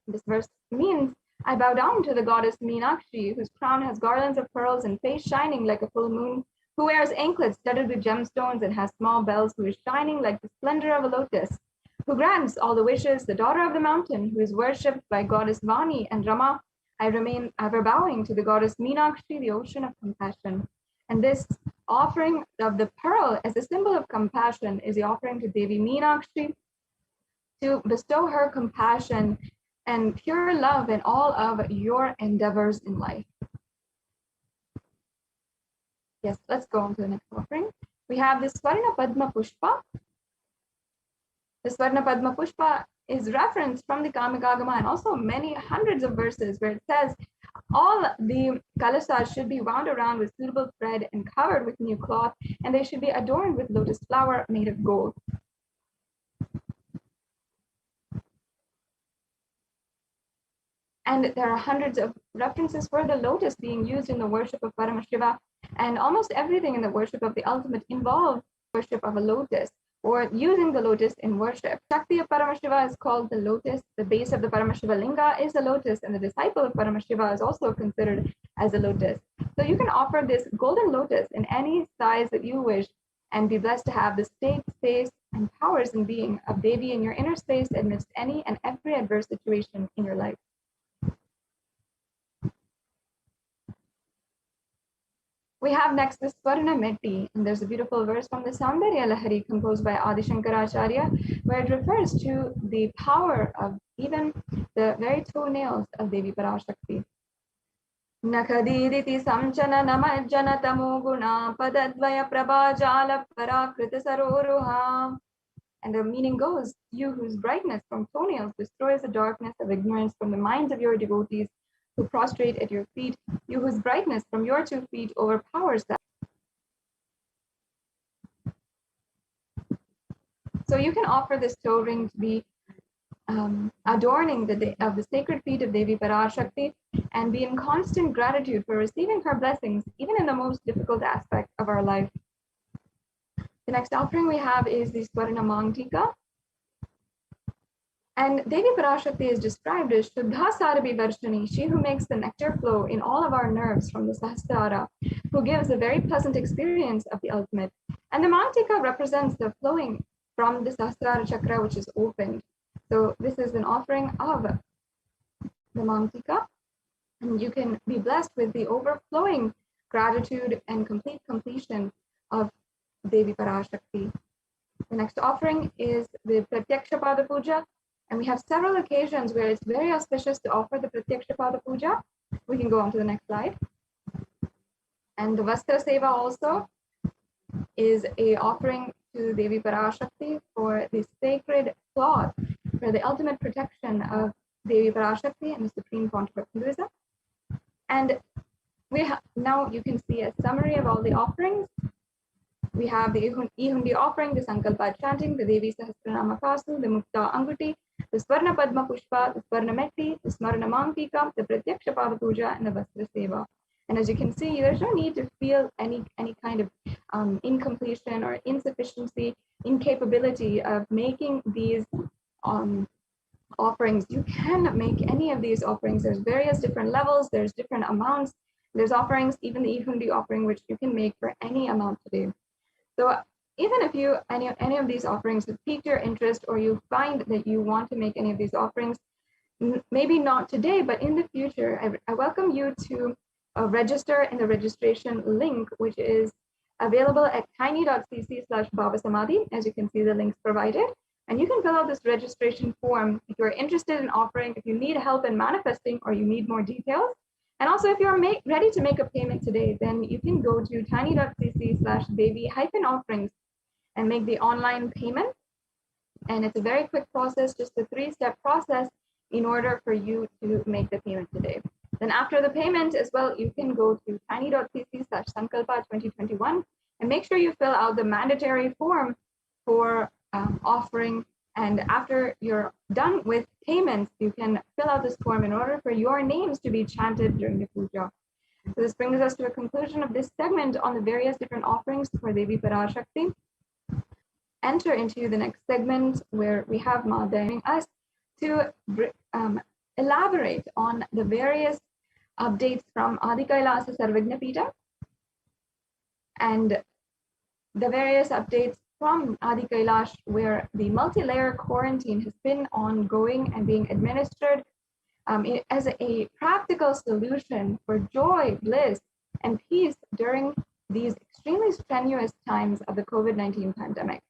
This verse means, I bow down to the goddess Meenakshi, whose crown has garlands of pearls and face shining like a full moon, who wears anklets studded with gemstones and has small bells, who is shining like the splendor of a lotus, who grants all the wishes, the daughter of the mountain, who is worshipped by goddess Vani and Rama. I remain ever bowing to the goddess Meenakshi, the ocean of compassion. And this offering of the pearl as a symbol of compassion is the offering to Devi Meenakshi to bestow her compassion and pure love in all of your endeavors in life. Yes, let's go on to the next offering. We have the Swarna Padma Pushpa. The Swarna Padma Pushpa is referenced from the Kamikagama and also many hundreds of verses where it says all the kalasas should be wound around with suitable thread and covered with new cloth, and they should be adorned with lotus flower made of gold. And there are hundreds of references for the lotus being used in the worship of Paramashiva, and almost everything in the worship of the ultimate involves worship of a lotus or using the lotus in worship. Shakti of Paramashiva is called the lotus. The base of the Paramashiva linga is a lotus, and the disciple of Paramashiva is also considered as a lotus. So you can offer this golden lotus in any size that you wish and be blessed to have the state, space, and powers and being of Devi in your inner space amidst any and every adverse situation in your life. We have next the Swarna Metti, and there's a beautiful verse from the Saundarya Lahari composed by Adi Shankaracharya, where it refers to the power of even the very toenails of Devi Parashakti. Nakadiditi samchana namajjana tamoguna padadvaya prabhajala parakrita saroruha. And the meaning goes, you whose brightness from toenails destroys the darkness of ignorance from the minds of your devotees who prostrate at your feet, you whose brightness from your 2 feet overpowers that. So you can offer this toe ring to be adorning the sacred feet of Devi Parashakti and be in constant gratitude for receiving her blessings, even in the most difficult aspect of our life. The next offering we have is the Swarna Mangtika. And Devi Parashakti is described as Shuddha Sarabhi Varshani, she who makes the nectar flow in all of our nerves from the Sahasrara, who gives a very pleasant experience of the ultimate. And the Mangtika represents the flowing from the Sahasrara chakra, which is opened. So this is an offering of the Mangtika, and you can be blessed with the overflowing gratitude and complete completion of Devi Parashakti. The next offering is the Pratyaksha Pada Puja. And we have several occasions where it's very auspicious to offer the Pratyaksha Pada Puja. We can go on to the next slide. And the Vastra Seva also is a offering to Devi Parashakti for the sacred cloth for the ultimate protection of Devi Parashakti and the Supreme Pontiff of Hinduism. And now you can see a summary of all the offerings. We have the Ihundi offering, the Sankalpa chanting, the Devi Sahasranama Kasu, the Mukta Anguti, the Swarna Padma Pushpa, the Swarna Metti, the Smarana Mangtika, the Pratyaksha Pada Puja, and the Vastra Seva. And as you can see, there's no need to feel any kind of incompletion or insufficiency, incapability of making these offerings. You can make any of these offerings. There's various different levels, there's different amounts. There's offerings, even the Ihundi offering, which you can make for any amount today. So even if any of these offerings have piqued your interest, or you find that you want to make any of these offerings, maybe not today, but in the future, I welcome you to register in the registration link, which is available at tiny.cc/Bhavasamadhi. As you can see, the links provided. And you can fill out this registration form if you're interested in offering, if you need help in manifesting, or you need more details. And also, if you're ready to make a payment today, then you can go to tiny.cc/Devi-offerings and make the online payment. And it's a very quick process, just a 3-step process. in order for you to make the payment today. Then after the payment as well, you can go to tiny.cc/sankalpa2021 and make sure you fill out the mandatory form for offering. And after you're done with payments, you can fill out this form in order for your names to be chanted during the puja. So this brings us to a conclusion of this segment on the various different offerings for Devi Parashakti. Enter into the next segment where we have Ma joining us to elaborate on the various updates from Adi Kailasa Sarvagna Pita and the various updates from Adi Kailash where the multi-layer quarantine has been ongoing and being administered as a practical solution for joy, bliss, and peace during these extremely strenuous times of the COVID-19 pandemic.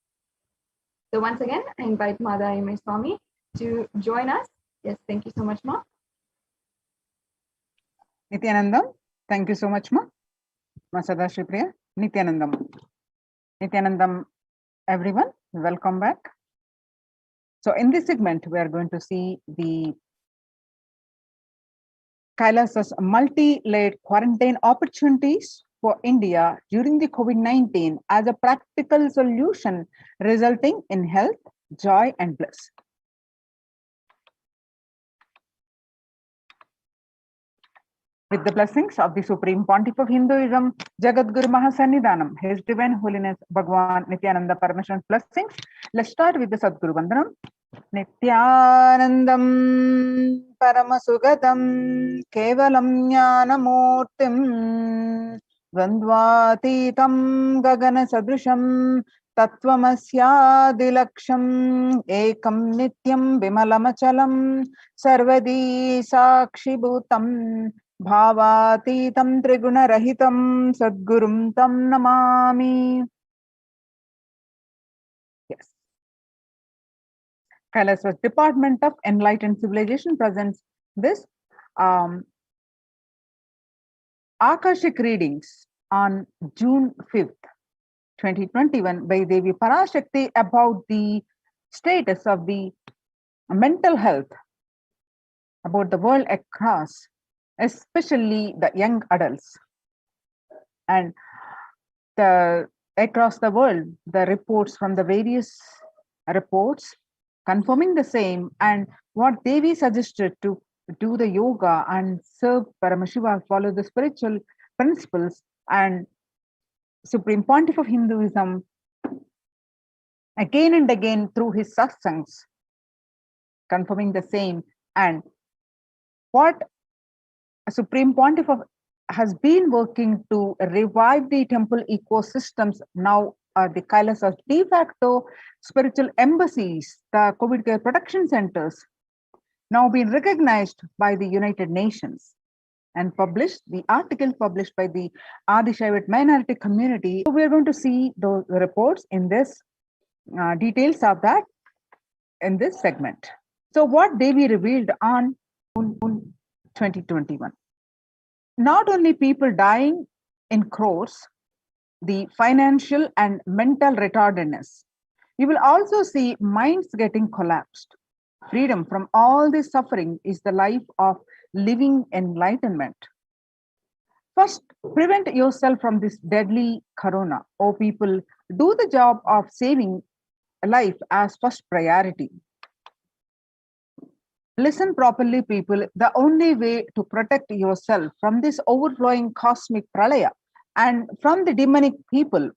So once again, I invite Mada Imai Swami to join us. Yes, thank you so much, Ma. Nithyanandam, thank you so much, Ma. Masada Shripriya, Nithyanandam. Nithyanandam, everyone, welcome back. So in this segment, we are going to see the Kailasa's multi-layered quarantine opportunities for India during the COVID-19 as a practical solution resulting in health, joy, and bliss. With the blessings of the Supreme Pontiff of Hinduism, Jagadguru Mahasannidhanam, His Divine Holiness Bhagwan Nithyananda Paramashivam blessings, let's start with the Sadguru Vandanam. Nithyanandam Paramasugadam Kevalam Jnanamurtim Dvandvatitam Gagana Sadrisham Tattvamasya Ekam Nityam Vimalamachalam Sarvadi Sakshibhutam Bhavatitam Triguna Rahitam Sadgurum Tam Namami. Yes. Kailasa's Department of Enlightened Civilization presents this Akashic readings on June 5th, 2021 by Devi Parashakti about the status of the mental health about the world across, especially the young adults. And across the world, the reports from the various reports confirming the same, and what Devi suggested to do the yoga and serve Paramashiva, follow the spiritual principles, and Supreme Pontiff of Hinduism again and again through his satsangs confirming the same, and what Supreme Pontiff has been working to revive the temple ecosystems. Now the Kailasa's de facto spiritual embassies, the COVID care protection centers, now been recognized by the United Nations and published, the article published by the Adi Shaivite minority community. So we're going to see those reports in this, details of that in this segment. So what Devi revealed on 2021. Not only people dying in crores, the financial and mental retardedness, you will also see minds getting collapsed. Freedom from all this suffering is the life of living enlightenment. First, prevent yourself from this deadly corona. Oh, people, do the job of saving life as first priority. Listen properly, people. The only way to protect yourself from this overflowing cosmic pralaya and from the demonic people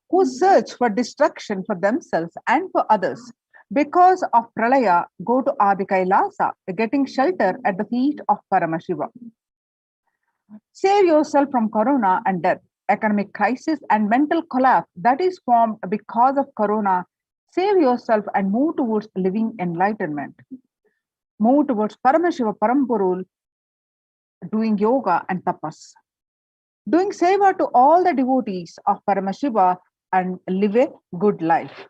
who search for destruction for themselves and for others because of pralaya, go to Adi Kailasa, getting shelter at the feet of Paramashiva. Save yourself from corona and death, economic crisis and mental collapse that is formed because of corona. Save yourself and move towards living enlightenment. Move towards Paramashiva Parampurul, doing yoga and tapas. Doing seva to all the devotees of Paramashiva and live a good life.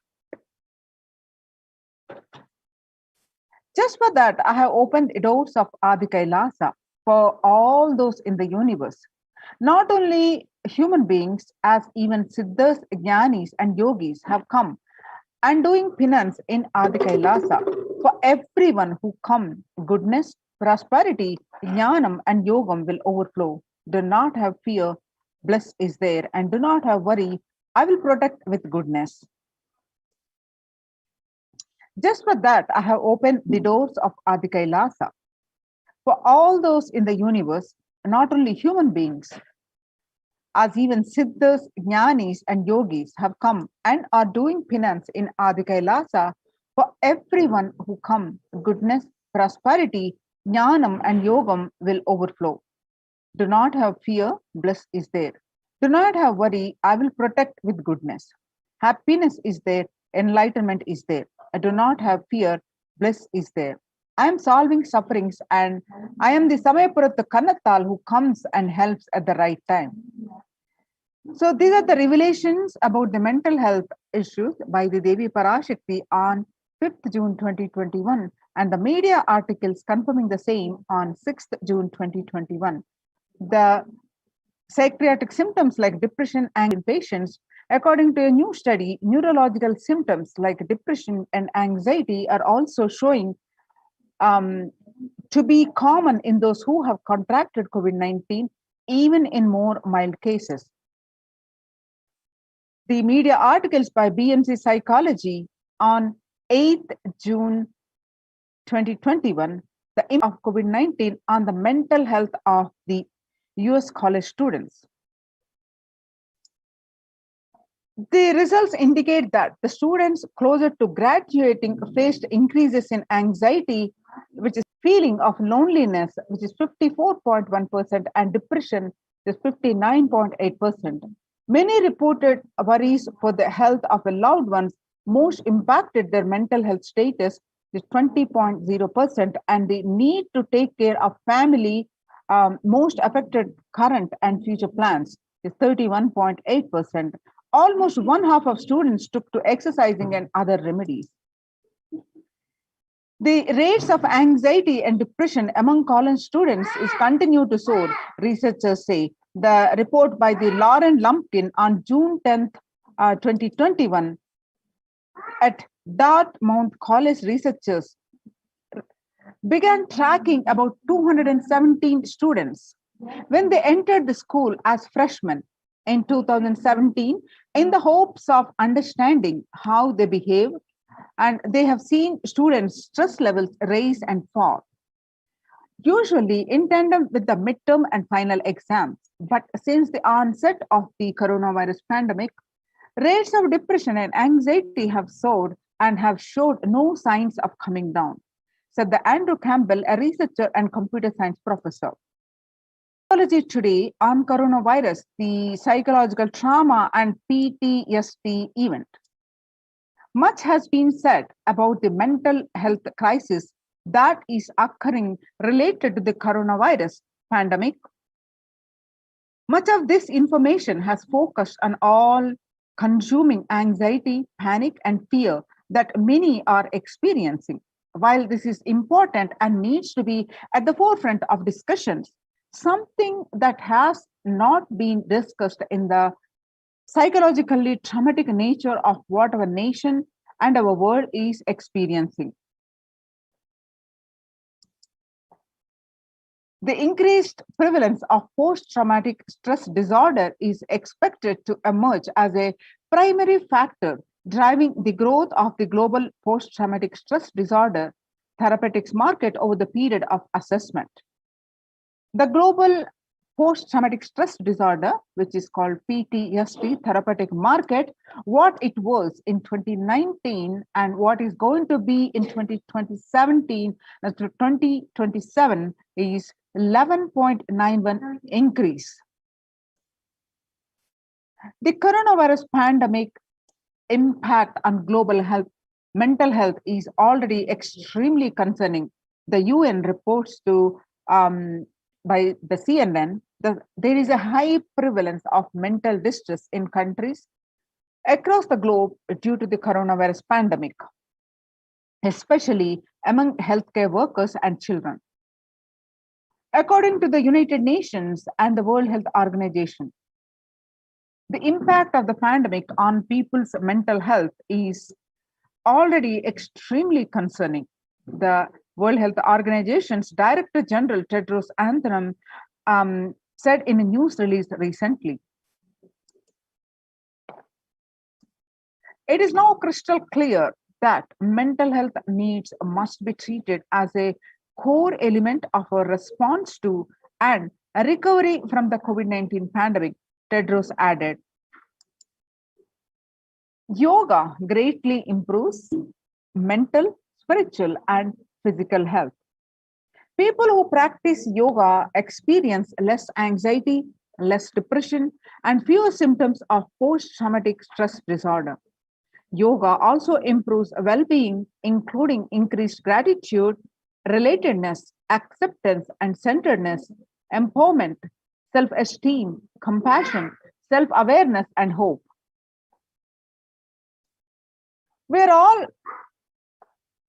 Just for that, I have opened the doors of Adi Kailasa for all those in the universe. Not only human beings, as even Siddhas, Jnanis and Yogis have come and doing penance in Adi Kailasa. For everyone who come, goodness, prosperity, jnanam and yogam will overflow. Do not have fear, bliss is there, and do not have worry, I will protect with goodness. Just for that, I have opened the doors of Adi Kailasa. For all those in the universe, not only human beings, as even siddhas, jnanis, and yogis have come and are doing penance in Adi Kailasa, for everyone who come, goodness, prosperity, jnanam, and yogam will overflow. Do not have fear, bliss is there. Do not have worry, I will protect with goodness. Happiness is there, enlightenment is there. I do not have fear, bliss is there. I am solving sufferings and I am the Samayapuratta Kannatal who comes and helps at the right time. So these are the revelations about the mental health issues by the Devi Parashakti on 5th June 2021 and the media articles confirming the same on 6th June 2021. The psychiatric symptoms like depression and in patients, according to a new study, neurological symptoms like depression and anxiety are also showing to be common in those who have contracted COVID-19, even in more mild cases. The media articles by BMC Psychology on 8th June 2021, the impact of COVID-19 on the mental health of the US college students. The results indicate that the students closer to graduating faced increases in anxiety, which is feeling of loneliness, which is 54.1%, and depression, which is 59.8%. Many reported worries for the health of the loved ones. Most impacted their mental health status, is 20.0%, and the need to take care of family most affected current and future plans is 31.8%. Almost one half of students took to exercising and other remedies. The rates of anxiety and depression among college students is continue to soar, researchers say. The report by the Lauren Lumpkin on June 10th, 2021 at Dartmouth College, researchers began tracking about 217 students when they entered the school as freshmen in 2017 in the hopes of understanding how they behave, and they have seen students' stress levels rise and fall, usually in tandem with the midterm and final exams. But since the onset of the coronavirus pandemic, rates of depression and anxiety have soared and have showed no signs of coming down, said the Andrew Campbell, a researcher and computer science professor. Psychology Today on coronavirus, the psychological trauma and PTSD event. Much has been said about the mental health crisis that is occurring related to the coronavirus pandemic. Much of this information has focused on all-consuming anxiety, panic, and fear that many are experiencing. While this is important and needs to be at the forefront of discussions, something that has not been discussed in the psychologically traumatic nature of what our nation and our world is experiencing. The increased prevalence of post-traumatic stress disorder is expected to emerge as a primary factor driving the growth of the global post-traumatic stress disorder therapeutics market over the period of assessment. The global post-traumatic stress disorder, which is called PTSD therapeutic market, what it was in 2019 and what is going to be in 2017 to 2027 is 11.91 increase. The coronavirus pandemic impact on global health, mental health is already extremely concerning. The UN reports to by the CNN that there is a high prevalence of mental distress in countries across the globe due to the coronavirus pandemic, especially among healthcare workers and children. According to the United Nations and the World Health Organization, the impact of the pandemic on people's mental health is already extremely concerning. The World Health Organization's Director General Tedros Adhanom said in a news release recently. It is now crystal clear that mental health needs must be treated as a core element of our response to and a recovery from the COVID-19 pandemic, Tedros added. Yoga greatly improves mental, spiritual, and physical health. People who practice yoga experience less anxiety, less depression, and fewer symptoms of post-traumatic stress disorder. Yoga also improves well-being, including increased gratitude, relatedness, acceptance and centeredness, empowerment, self-esteem, compassion, self-awareness, and hope.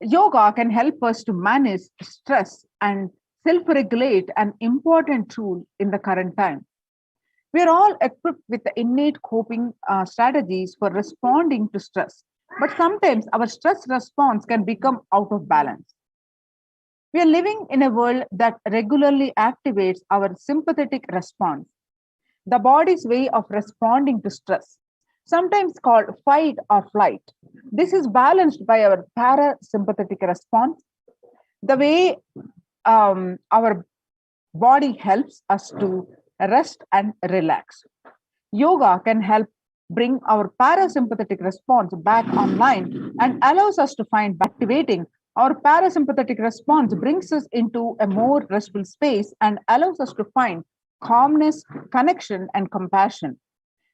Yoga can help us to manage stress and self-regulate, an important tool in the current time. We are all equipped with the innate coping strategies for responding to stress, but sometimes our stress response can become out of balance. We are living in a world that regularly activates our sympathetic response, the body's way of responding to stress, sometimes called fight or flight. This is balanced by our parasympathetic response, the way our body helps us to rest and relax. Yoga can help bring our parasympathetic response back online and allows us to find activating. Our parasympathetic response brings us into a more restful space and allows us to find calmness, connection, and compassion.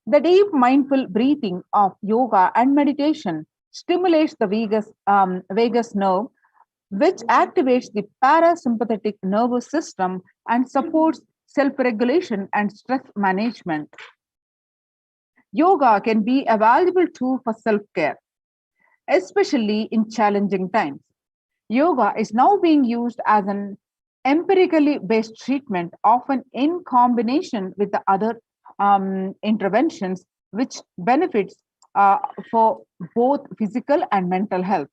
The deep mindful breathing of yoga and meditation stimulates the vagus nerve, which activates the parasympathetic nervous system and supports self-regulation and stress management. Yoga can be a valuable tool for self-care, especially in challenging times. Yoga is now being used as an empirically based treatment, often in combination with the other interventions, which benefits for both physical and mental health.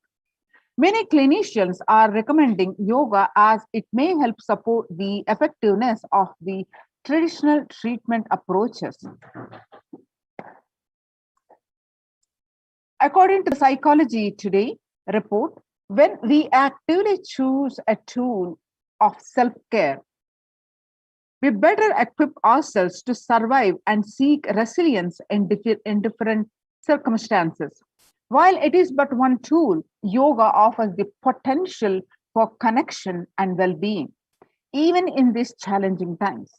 Many clinicians are recommending yoga as it may help support the effectiveness of the traditional treatment approaches. According to the Psychology Today report, when we actively choose a tool of self-care, we better equip ourselves to survive and seek resilience in different circumstances. While it is but one tool, yoga offers the potential for connection and well-being, even in these challenging times.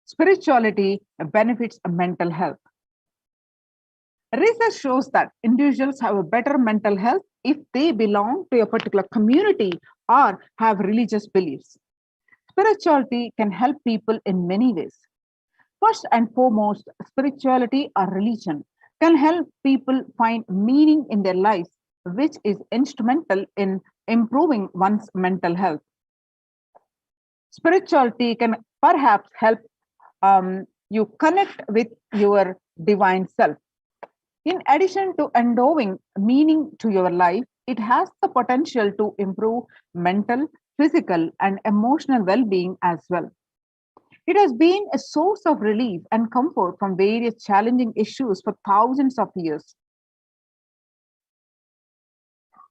Spirituality benefits mental health. Research shows that individuals have a better mental health if they belong to a particular community or have religious beliefs. Spirituality can help people in many ways. First and foremost, spirituality or religion can help people find meaning in their lives, which is instrumental in improving one's mental health. Spirituality can perhaps help you connect with your divine self. In addition to endowing meaning to your life, it has the potential to improve mental, physical, and emotional well-being as well. It has been a source of relief and comfort from various challenging issues for thousands of years.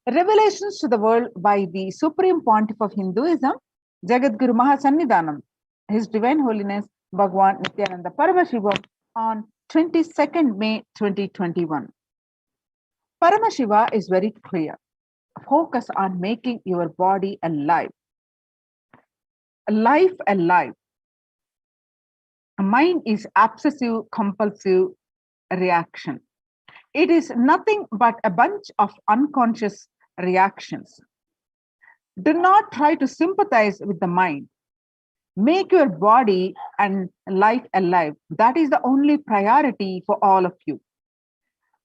Revelations to the world by the Supreme Pontiff of Hinduism, Jagadguru Mahasannidhanam, His Divine Holiness Bhagwan Nithyananda Paramashivam, on 22nd May 2021. Paramashiva is very clear. Focus on making your body alive. Life alive. Mind is obsessive compulsive reaction. It is nothing but a bunch of unconscious reactions. Do not try to sympathize with the mind. Make your body and life alive. That is the only priority for all of you.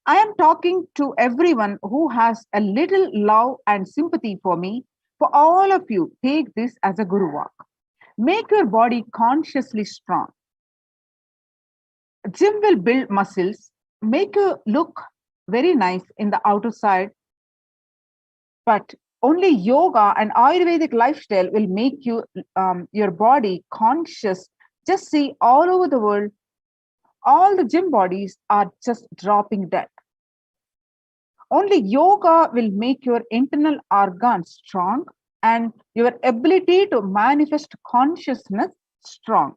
I am talking to everyone who has a little love and sympathy for me. For all of you, take this as a guru walk. Make your body consciously strong. Gym will build muscles, make you look very nice in the outer side, but only yoga and Ayurvedic lifestyle will make you your body conscious. Just see all over the world, all the gym bodies are just dropping dead. Only yoga will make your internal organs strong and your ability to manifest consciousness strong.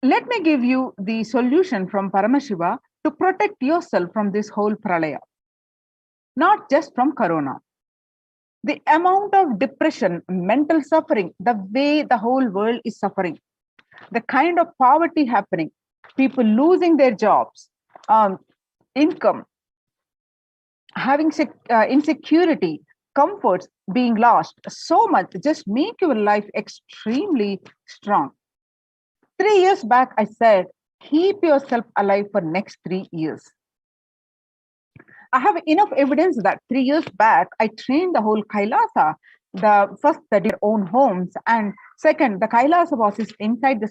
Let me give you the solution from Paramashiva to protect yourself from this whole pralaya, not just from corona. The amount of depression, mental suffering, the way the whole world is suffering, the kind of poverty happening, people losing their jobs, income, having insecurity, comforts being lost, so much, just make your life extremely strong. 3 years back, I said, keep yourself alive for next 3 years. I have enough evidence that 3 years back, I trained the whole Kailasa. The first, they did their own homes, and second, the Kailasa was inside the